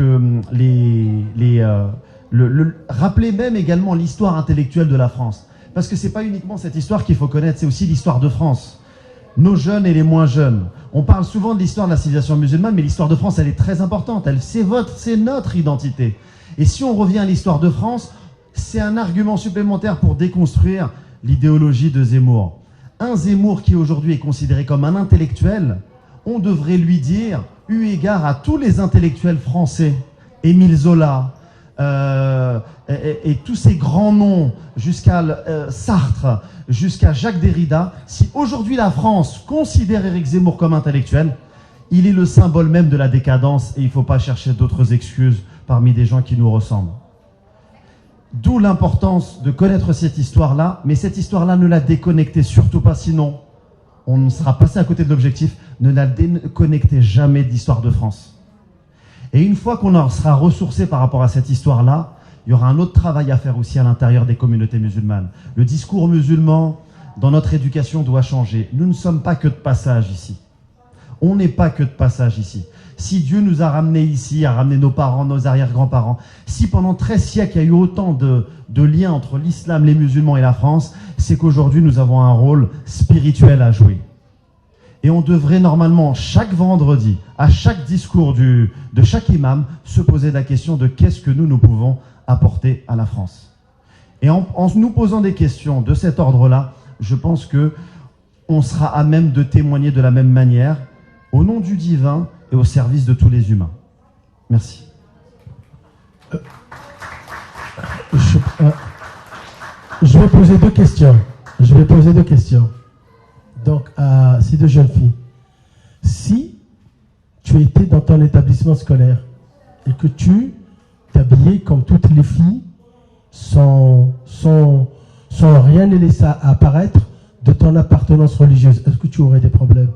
S1: rappeler même également l'histoire intellectuelle de la France. Parce que c'est pas uniquement cette histoire qu'il faut connaître, c'est aussi l'histoire de France. Nos jeunes et les moins jeunes. On parle souvent de l'histoire de la civilisation musulmane, mais l'histoire de France, elle est très importante. C'est notre identité. Et si on revient à l'histoire de France, c'est un argument supplémentaire pour déconstruire l'idéologie de Zemmour. Un Zemmour qui aujourd'hui est considéré comme un intellectuel, on devrait lui dire, eu égard à tous les intellectuels français, Émile Zola, et tous ces grands noms, jusqu'à Sartre, jusqu'à Jacques Derrida, si aujourd'hui la France considère Éric Zemmour comme intellectuel, il est le symbole même de la décadence et il ne faut pas chercher d'autres excuses parmi des gens qui nous ressemblent. D'où l'importance de connaître cette histoire-là, mais cette histoire-là, ne la déconnectez surtout pas, sinon on sera passé à côté de l'objectif. Ne la déconnectez jamais de l'histoire de France. Et une fois qu'on en sera ressourcé par rapport à cette histoire-là, il y aura un autre travail à faire aussi à l'intérieur des communautés musulmanes. Le discours musulman dans notre éducation doit changer. Nous ne sommes pas que de passage ici. On n'est pas que de passage ici. Si Dieu nous a ramenés ici, a ramené nos parents, nos arrière-grands-parents, si pendant 13 siècles, il y a eu autant de liens entre l'islam, les musulmans et la France, c'est qu'aujourd'hui, nous avons un rôle spirituel à jouer. Et on devrait normalement, chaque vendredi, à chaque discours de chaque imam, se poser la question de qu'est-ce que nous pouvons apporter à la France. Et en nous posant des questions de cet ordre-là, je pense qu'on sera à même de témoigner de la même manière, au nom du divin et au service de tous les humains. Merci.
S2: Je vais poser deux questions. Donc, à ces deux jeunes filles. Si tu étais dans ton établissement scolaire et que tu t'habillais comme toutes les filles, sans rien ne laisser apparaître de ton appartenance religieuse, est-ce que tu aurais des problèmes?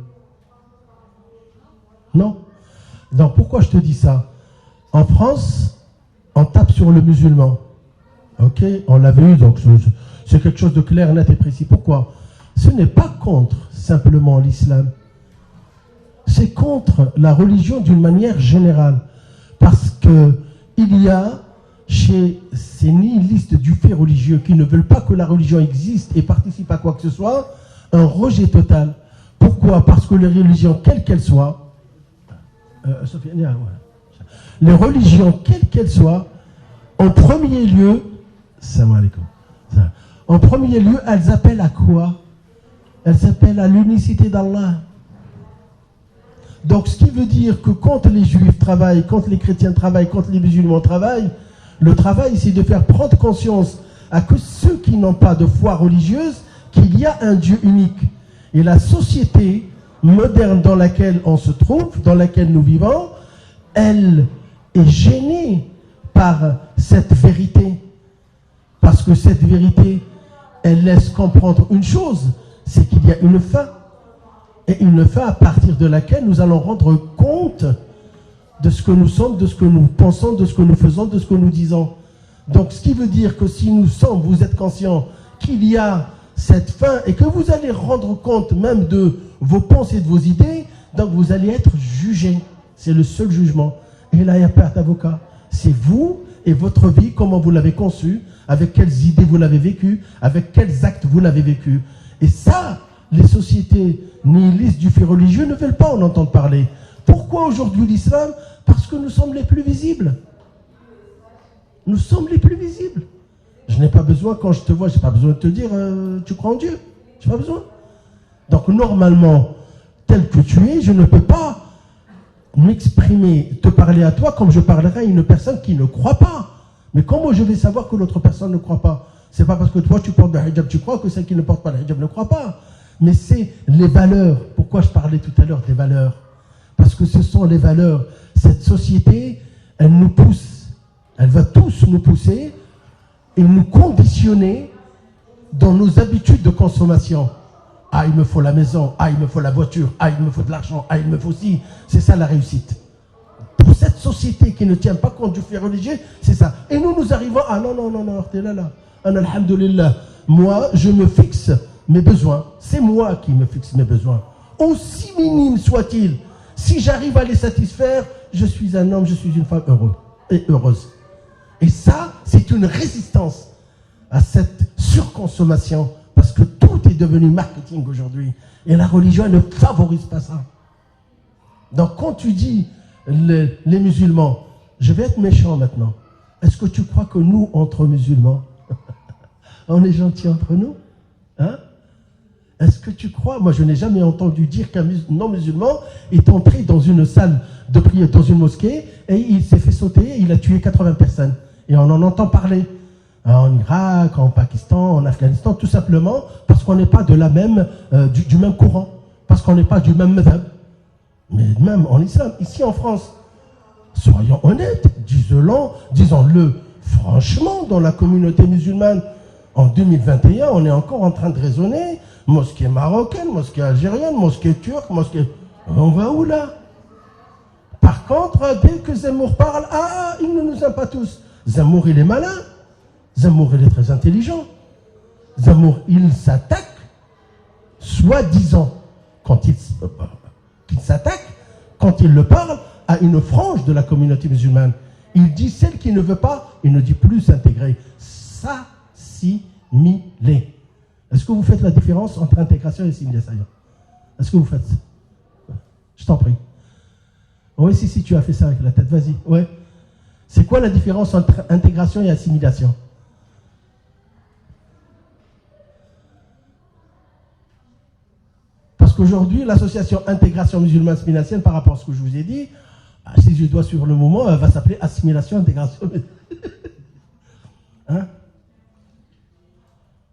S2: Non. Donc, pourquoi je te dis ça? En France, on tape sur le musulman. Ok? On l'avait eu, donc c'est quelque chose de clair, net et précis. Pourquoi? Ce n'est pas contre simplement l'islam. C'est contre la religion d'une manière générale. Parce que il y a chez ces nihilistes du fait religieux qui ne veulent pas que la religion existe et participe à quoi que ce soit, un rejet total. Pourquoi? Parce que les religions, quelles qu'elles soient, les religions, quelles qu'elles soient, en premier lieu, elles appellent à quoi? Elles appellent à l'unicité d'Allah. Donc, ce qui veut dire que quand les juifs travaillent, quand les chrétiens travaillent, quand les musulmans travaillent, le travail, c'est de faire prendre conscience à que ceux qui n'ont pas de foi religieuse, qu'il y a un Dieu unique. Et la société moderne dans laquelle on se trouve, dans laquelle nous vivons, elle est gênée par cette vérité. Parce que cette vérité, elle laisse comprendre une chose, c'est qu'il y a une fin. Et une fin à partir de laquelle nous allons rendre compte de ce que nous sommes, de ce que nous pensons, de ce que nous faisons, de ce que nous disons. Donc, ce qui veut dire que si vous êtes conscients qu'il y a cette fin et que vous allez rendre compte même de vos pensées, de vos idées, donc vous allez être jugé. C'est le seul jugement. Et là, il n'y a pas d'avocat. C'est vous et votre vie, comment vous l'avez conçue, avec quelles idées vous l'avez vécue, avec quels actes vous l'avez vécu. Et ça, les sociétés nihilistes du fait religieux ne veulent pas en entendre parler. Pourquoi aujourd'hui l'islam? Parce que nous sommes les plus visibles. Nous sommes les plus visibles. Je n'ai pas besoin, quand je te vois, je n'ai pas besoin de te dire tu crois en Dieu. Je n'ai pas besoin. Donc normalement, tel que tu es, je ne peux pas m'exprimer, te parler à toi comme je parlerais à une personne qui ne croit pas. Mais comment je vais savoir que l'autre personne ne croit pas? C'est pas parce que toi tu portes le hijab, tu crois que celle qui ne porte pas le hijab ne croit pas. Mais c'est les valeurs. Pourquoi je parlais tout à l'heure des valeurs? Parce que ce sont les valeurs. Cette société, elle nous pousse. Elle va tous nous pousser et nous conditionner dans nos habitudes de consommation. Ah, il me faut la maison. Ah, il me faut la voiture. Ah, il me faut de l'argent. Ah, il me faut ci. C'est ça la réussite. Pour cette société qui ne tient pas compte du fait religieux, c'est ça. Et nous arrivons, ah non, t'es là. Alhamdulillah. Moi, je me fixe mes besoins. C'est moi qui me fixe mes besoins. Aussi minimes soient-ils. Si j'arrive à les satisfaire, je suis un homme, je suis une femme heureux et heureuse. Et ça, c'est une résistance à cette surconsommation, parce que tout est devenu marketing aujourd'hui. Et la religion, elle ne favorise pas ça. Donc quand tu dis les musulmans, je vais être méchant maintenant. Est-ce que tu crois que nous, entre musulmans, on est gentils entre nous? Hein? Est-ce que tu crois? Moi, je n'ai jamais entendu dire qu'un non-musulman est entré dans une salle de prière, dans une mosquée, et il s'est fait sauter, et il a tué 80 personnes. Et on en entend parler. En Irak, en Pakistan, en Afghanistan, tout simplement parce qu'on n'est pas de la même, du même courant, parce qu'on n'est pas du même madhab. Mais même en islam, ici en France, soyons honnêtes, disons-le franchement, dans la communauté musulmane, en 2021, on est encore en train de raisonner, mosquée marocaine, mosquée algérienne, mosquée turque, mosquée... On va où là? Par contre, dès que Zemmour parle, il ne nous aime pas tous. Zemmour, il est malin. Zemmour, il est très intelligent. Zemmour, il s'attaque, soi-disant, quand il s'attaque, quand il le parle, à une frange de la communauté musulmane. Il dit celle qui ne veut pas, il ne dit plus s'intégrer, s'assimiler. Est-ce que vous faites la différence entre intégration et assimilation? Est-ce que vous faites? Je t'en prie. Oui, si, tu as fait ça avec la tête, vas-y. Ouais. C'est quoi la différence entre intégration et assimilation? Parce qu'aujourd'hui, l'association intégration musulmane assimilation, par rapport à ce que je vous ai dit, si je dois suivre le moment, elle va s'appeler assimilation intégration. Hein?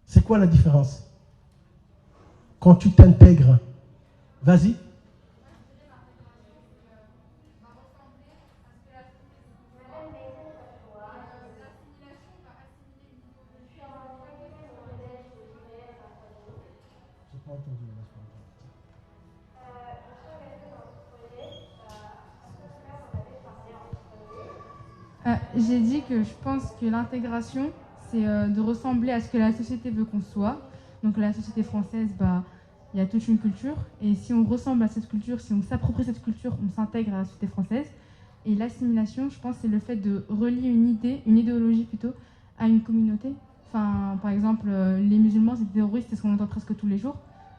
S2: C'est quoi la différence? Quand tu t'intègres, vas-y.
S5: J'ai dit que je pense que l'intégration, c'est de ressembler à ce que la société veut qu'on soit. Donc la société française, il y a toute une culture. Et si on ressemble à cette culture, si on s'approprie cette culture, on s'intègre à la société française. Et l'assimilation, je pense, c'est le fait de relier une idéologie plutôt, à une communauté. Enfin, par exemple, les musulmans, c'est des terroristes, c'est ce qu'on entend presque tous les jours.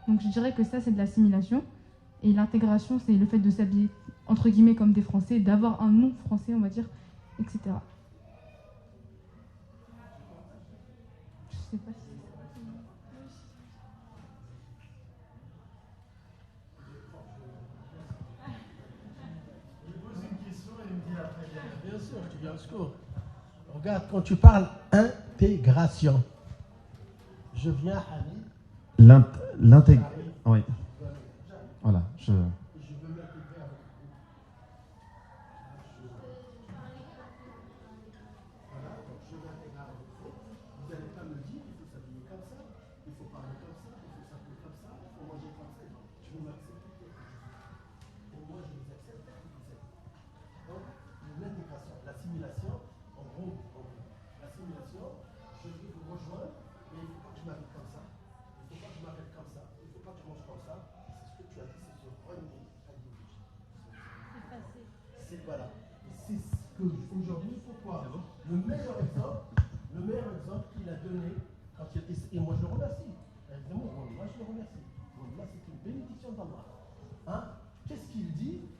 S5: Donc je dirais que ça, c'est de l'assimilation. Et l'intégration, c'est le fait de s'habiller, entre guillemets, comme des Français, d'avoir un nom français, on va dire, etc. Je sais pas si c'est ça.
S2: Je pose une question et il me dit après. Bien sûr, tu viens au secours. Regarde, quand tu parles intégration, je viens, Hamid.
S1: L'intégration. Oui. Voilà, je veux m'intégrer avec vous. Voilà, donc je m'intègre avec vous. Vous n'allez pas me dire qu'il faut s'habiller comme ça, il faut parler comme ça, il faut s'appeler comme ça, il faut manger comme ça. Je veux m'accepter. Et moi, je vous accepte comme vous êtes. Donc, l'intégration, l'assimilation, en gros, l'assimilation, je vais vous rejoindre, mais il ne faut pas que je m'habille comme ça. Il ne faut pas que je m'appelle comme ça. Il ne faut pas que je mange comme ça. C'est ce que tu as dit, c'est ce renier idéologique. C'est voilà. C'est ce que aujourd'hui, pourquoi le meilleur exemple qu'il a donné, quand il, et moi je le remercie. Évidemment, moi je le remercie. Là, c'est une bénédiction d'Allah. Hein? Qu'est-ce qu'il dit?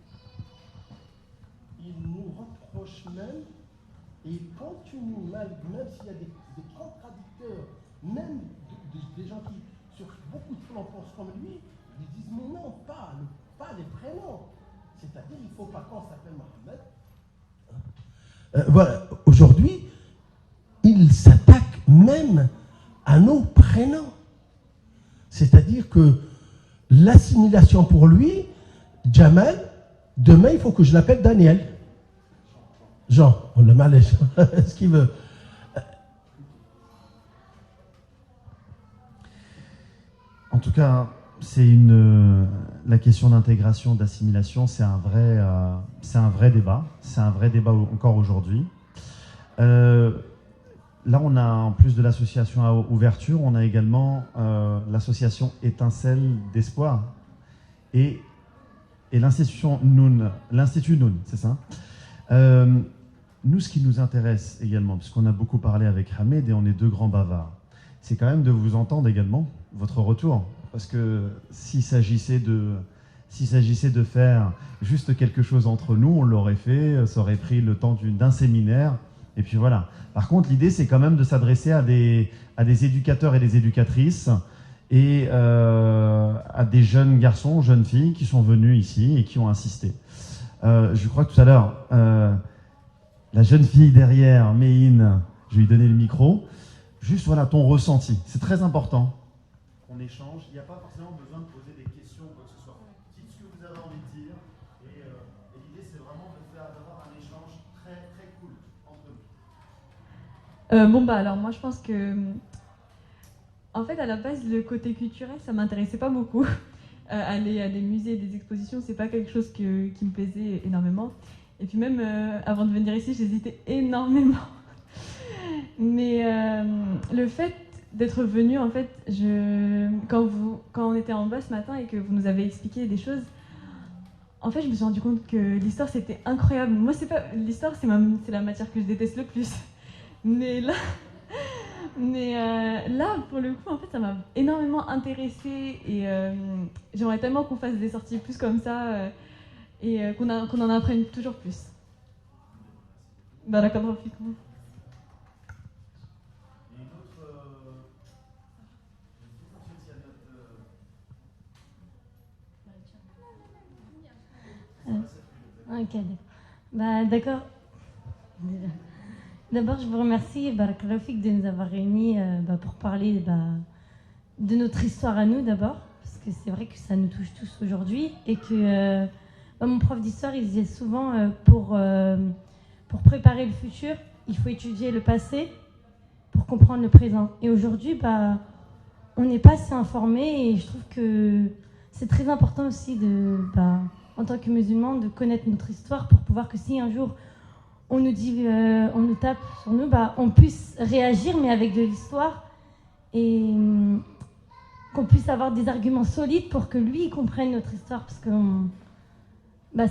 S1: Il nous reproche même, et il continue, même s'il y a des contradicteurs, même des gens qui, sur beaucoup de plans, pensent comme lui, ils disent mais non, pas les prénoms. C'est-à-dire, il ne faut pas qu'on s'appelle Mohamed. Voilà, aujourd'hui, il s'attaque même à nos prénoms. C'est-à-dire que l'assimilation pour lui, Jamal, demain, il faut que je l'appelle Daniel. Jean, on le malèche, ce qu'il veut. En tout cas, la question d'intégration, d'assimilation, c'est un vrai débat. C'est un vrai débat encore aujourd'hui. là, on a, en plus de l'association à ouverture, on a également l'association Étincelle d'Espoir et l'Institut Noun, c'est ça. Nous, ce qui nous intéresse également, parce qu'on a beaucoup parlé avec Hamed et on est deux grands bavards, c'est quand même de vous entendre également, votre retour. Parce que s'il s'agissait de faire juste quelque chose entre nous, on l'aurait fait, ça aurait pris le temps d'un séminaire, et puis voilà. Par contre, l'idée, c'est quand même de s'adresser à des éducateurs et des éducatrices, et à des jeunes garçons, jeunes filles qui sont venus ici et qui ont insisté. Je crois que tout à l'heure, la jeune fille derrière, Méine, je vais lui donner le micro. Juste voilà ton ressenti, c'est très important qu'on échange. Il n'y a pas forcément besoin de poser des questions ou quoi que ce soit. Dites ce que vous avez envie de dire et l'idée c'est vraiment d'avoir un échange très très cool entre nous.
S6: Alors moi je pense que en fait à la base le côté culturel ça m'intéressait pas beaucoup. Aller à des musées, des expositions, c'est pas quelque chose qui me plaisait énormément. Et puis même avant de venir ici j'hésitais énormément. Mais le fait d'être venu, en fait, quand on était en bas ce matin et que vous nous avez expliqué des choses, en fait, je me suis rendu compte que l'histoire c'était incroyable. Moi, l'histoire, c'est la matière que je déteste le plus. Mais là, pour le coup, en fait, ça m'a énormément intéressée et j'aimerais tellement qu'on fasse des sorties plus comme ça et qu'on en apprenne toujours plus. Barakallahu fikum.
S7: Ok, d'accord. D'abord, je vous remercie, Barakallahu Fik, de nous avoir réunis pour parler de notre histoire à nous d'abord, parce que c'est vrai que ça nous touche tous aujourd'hui, et que mon prof d'histoire, il disait souvent pour préparer le futur, il faut étudier le passé pour comprendre le présent. Et aujourd'hui, on n'est pas assez informés, et je trouve que c'est très important aussi en tant que musulmans, de connaître notre histoire pour pouvoir que si un jour on nous tape sur nous, on puisse réagir mais avec de l'histoire et qu'on puisse avoir des arguments solides pour que lui comprenne notre histoire parce que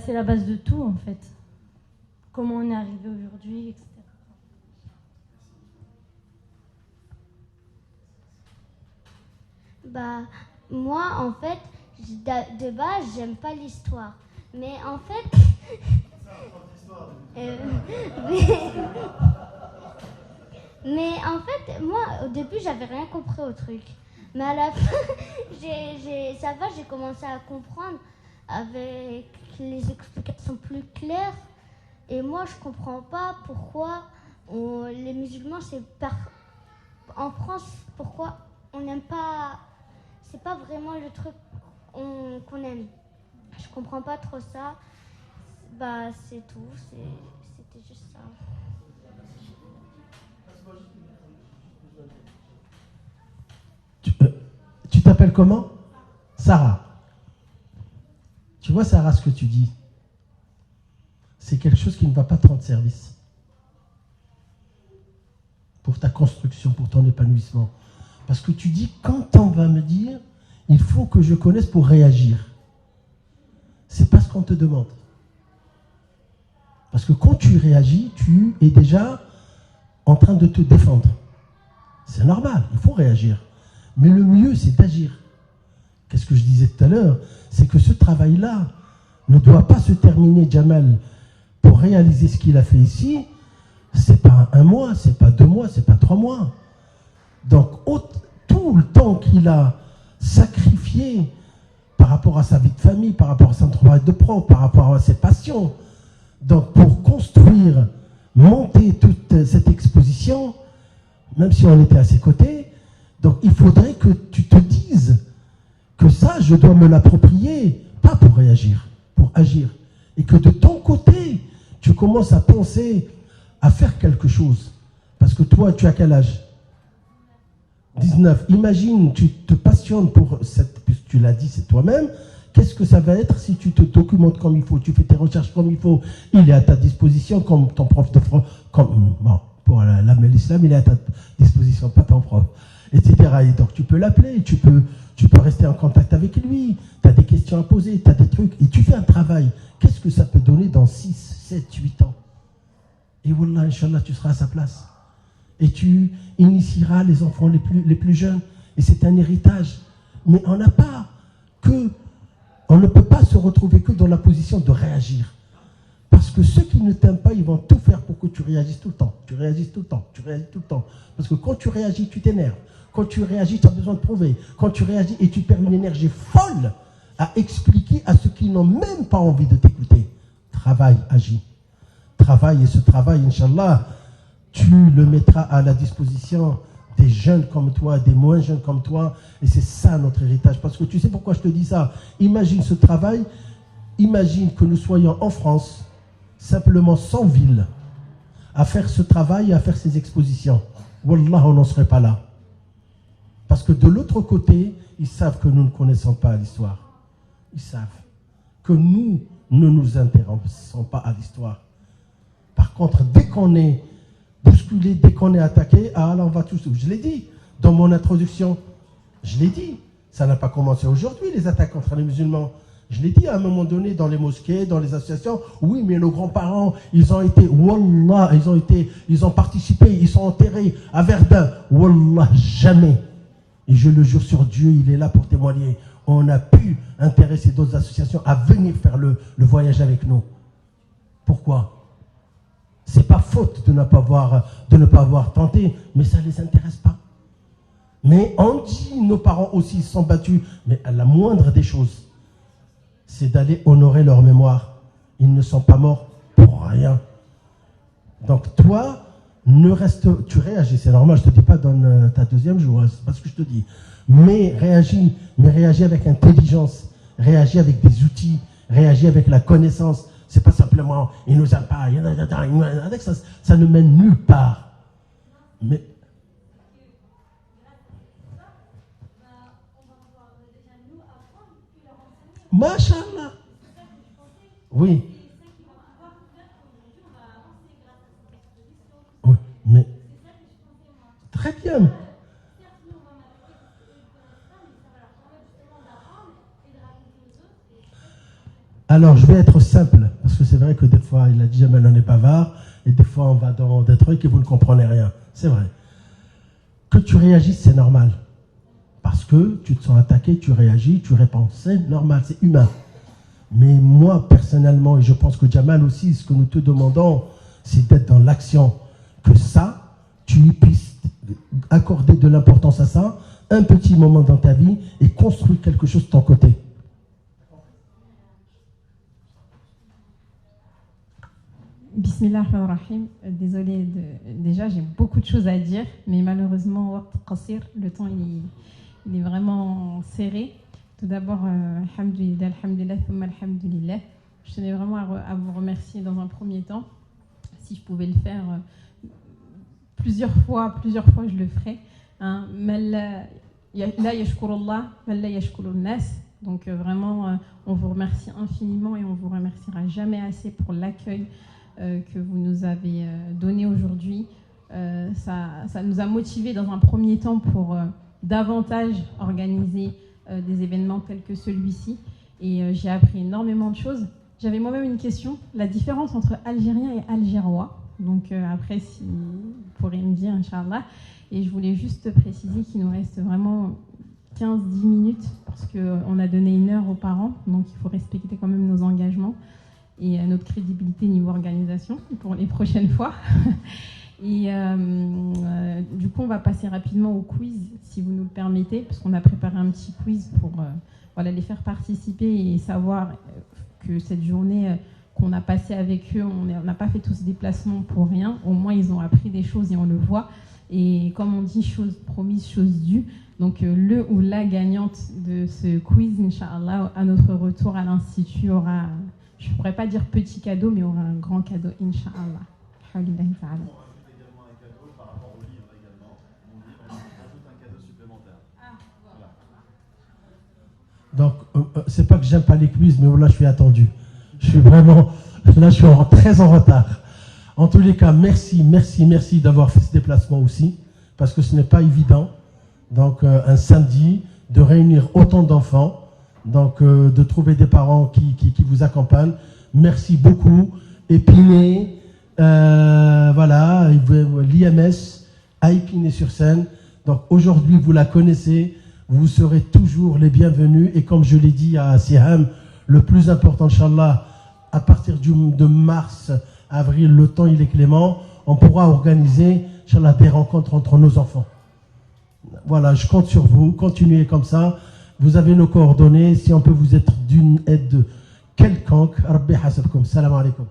S7: c'est la base de tout en fait. Comment on est arrivé aujourd'hui, etc.
S8: Moi en fait de base, j'aime pas l'histoire. Mais en fait... mais en fait, moi, au début, j'avais rien compris au truc. Mais à la fin, j'ai commencé à comprendre avec les explications plus claires. Et moi, je comprends pas pourquoi les musulmans, en France, pourquoi on n'aime pas... C'est pas vraiment le truc qu'on aime. Je comprends pas trop ça. C'est tout. C'était juste ça.
S2: Tu t'appelles comment? Sarah. Tu vois, Sarah, ce que tu dis, c'est quelque chose qui ne va pas te rendre service. Pour ta construction, pour ton épanouissement. Parce que tu dis, quand on va me dire, il faut que je connaisse pour réagir. C'est pas ce qu'on te demande. Parce que quand tu réagis, tu es déjà en train de te défendre. C'est normal, il faut réagir. Mais le mieux, c'est d'agir. Qu'est-ce que je disais tout à l'heure? C'est que ce travail-là ne doit pas se terminer, Jamal, pour réaliser ce qu'il a fait ici. C'est pas 1 mois, c'est pas 2 mois, c'est pas 3 mois. Donc, tout le temps qu'il a sacrifié par rapport à sa vie de famille, par rapport à son travail de prof, par rapport à ses passions. Donc, pour construire, monter toute cette exposition, même si on était à ses côtés, donc il faudrait que tu te dises que ça, je dois me l'approprier, pas pour réagir, pour agir. Et que de ton côté, tu commences à penser à faire quelque chose. Parce que toi, tu as quel âge? 19. Imagine, tu te passionnes pour cette... Puisque tu l'as dit, c'est toi-même. Qu'est-ce que ça va être si tu te documentes comme il faut, tu fais tes recherches comme il faut, il est à ta disposition comme ton prof de français, pour mais l'islam, il est à ta disposition, pas ton prof, etc. Et donc, tu peux l'appeler, tu peux rester en contact avec lui, tu as des questions à poser, tu as des trucs, et tu fais un travail. Qu'est-ce que ça peut donner dans 6, 7, 8 ans? Et Wallah, Inch'Allah, tu seras à sa place. Et tu initieras les enfants les plus jeunes. Et c'est un héritage. Mais on ne peut pas se retrouver que dans la position de réagir. Parce que ceux qui ne t'aiment pas, ils vont tout faire pour que tu réagisses tout le temps. Tu réagis tout le temps. Parce que quand tu réagis, tu t'énerves. Quand tu réagis, tu as besoin de prouver. Quand tu réagis et tu perds une énergie folle à expliquer à ceux qui n'ont même pas envie de t'écouter. Travaille, agis. Travaille, et ce travail, Inch'Allah, tu le mettras à la disposition des jeunes comme toi, des moins jeunes comme toi. Et c'est ça notre héritage. Parce que tu sais pourquoi je te dis ça? Imagine ce travail. Imagine que nous soyons en France, simplement 100 villes, à faire ce travail et à faire ces expositions. Wallah, on n'en serait pas là. Parce que de l'autre côté, ils savent que nous ne connaissons pas l'histoire. Ils savent que nous ne nous intéressons pas à l'histoire. Par contre, dès qu'on est bousculé, dès qu'on est attaqué, là on va tous. Je l'ai dit dans mon introduction. Je l'ai dit. Ça n'a pas commencé aujourd'hui, les attaques contre les musulmans. Je l'ai dit à un moment donné dans les mosquées, dans les associations. Oui, mais nos grands-parents, ils ont été, Wallah, ils ont participé, ils sont enterrés à Verdun. Wallah, jamais. Et je le jure sur Dieu, il est là pour témoigner. On a pu intéresser d'autres associations à venir faire le voyage avec nous. Pourquoi? C'est pas faute de ne pas avoir tenté, mais ça ne les intéresse pas. Mais on dit, nos parents aussi se sont battus, mais à la moindre des choses, c'est d'aller honorer leur mémoire. Ils ne sont pas morts pour rien. Donc toi, tu réagis, c'est normal, je ne te dis pas donne ta deuxième jour, c'est pas ce que je te dis. Mais réagis avec intelligence, réagis avec des outils, réagis avec la connaissance. C'est pas simplement, il nous aime pas, ça ne mène nulle part. Mais Masha'Allah. Oui. Oui, mais très bien. Alors, je vais être simple, parce que c'est vrai que des fois, il a dit jamais on est bavard, et des fois, on va dans des trucs et vous ne comprenez rien. C'est vrai. Que tu réagisses, c'est normal. Parce que tu te sens attaqué, tu réagis, tu réponds. C'est normal, c'est humain. Mais moi, personnellement, et je pense que Jamal aussi, ce que nous te demandons, c'est d'être dans l'action. Que ça, tu puisses accorder de l'importance à ça, un petit moment dans ta vie, et construire quelque chose de ton côté.
S9: Bismillahirrahmanirrahim. Désolée, déjà j'ai beaucoup de choses à dire, mais malheureusement, le temps il est vraiment serré. Tout d'abord, alhamdulillah, alhamdulillah, thumma alhamdulillah. Je tenais vraiment à vous remercier dans un premier temps. Si je pouvais le faire plusieurs fois, je le ferais. La yashkurullah, la yashkurun nas. Donc vraiment, on vous remercie infiniment et on vous remerciera jamais assez pour l'accueil que vous nous avez donné aujourd'hui. Ça nous a motivés dans un premier temps pour davantage organiser des événements tels que celui-ci. Et j'ai appris énormément de choses. J'avais moi-même une question, la différence entre Algérien et Algérois. Donc après, si vous pourrez me dire, Inch'Allah. Et je voulais juste préciser qu'il nous reste vraiment 15-10 minutes parce qu'on a donné 1 heure aux parents. Donc il faut respecter quand même nos engagements et notre crédibilité niveau organisation pour les prochaines fois. Et du coup, on va passer rapidement au quiz, si vous nous le permettez, parce qu'on a préparé un petit quiz pour les faire participer et savoir que cette journée qu'on a passée avec eux, on n'a pas fait tout ce déplacement pour rien. Au moins, ils ont appris des choses et on le voit. Et comme on dit, chose promise, chose due. Donc, le ou la gagnante de ce quiz, Inch'Allah, à notre retour à l'Institut, aura, je ne pourrais pas dire petit cadeau, mais aura un grand cadeau, Inch'Allah. Alhamdulillah ta'ala.
S2: Donc, c'est pas que j'aime pas les quiz, mais là, je suis attendu. Je suis vraiment, là, je suis très en retard. En tous les cas, merci d'avoir fait ce déplacement aussi, parce que ce n'est pas évident. Donc, un samedi, de réunir autant d'enfants, donc de trouver des parents qui vous accompagnent. Merci beaucoup. Épinay, voilà, l'IMS à Épinay-sur-Seine. Donc aujourd'hui, vous la connaissez, vous serez toujours les bienvenus. Et comme je l'ai dit à Siham, le plus important, Inch'Allah, à partir de mars, avril, le temps il est clément, on pourra organiser, Inch'Allah, des rencontres entre nos enfants. Voilà, je compte sur vous, continuez comme ça. Vous avez nos coordonnées, si on peut vous être d'une aide quelconque. Rabbi hasabkoum. Salam alaikum.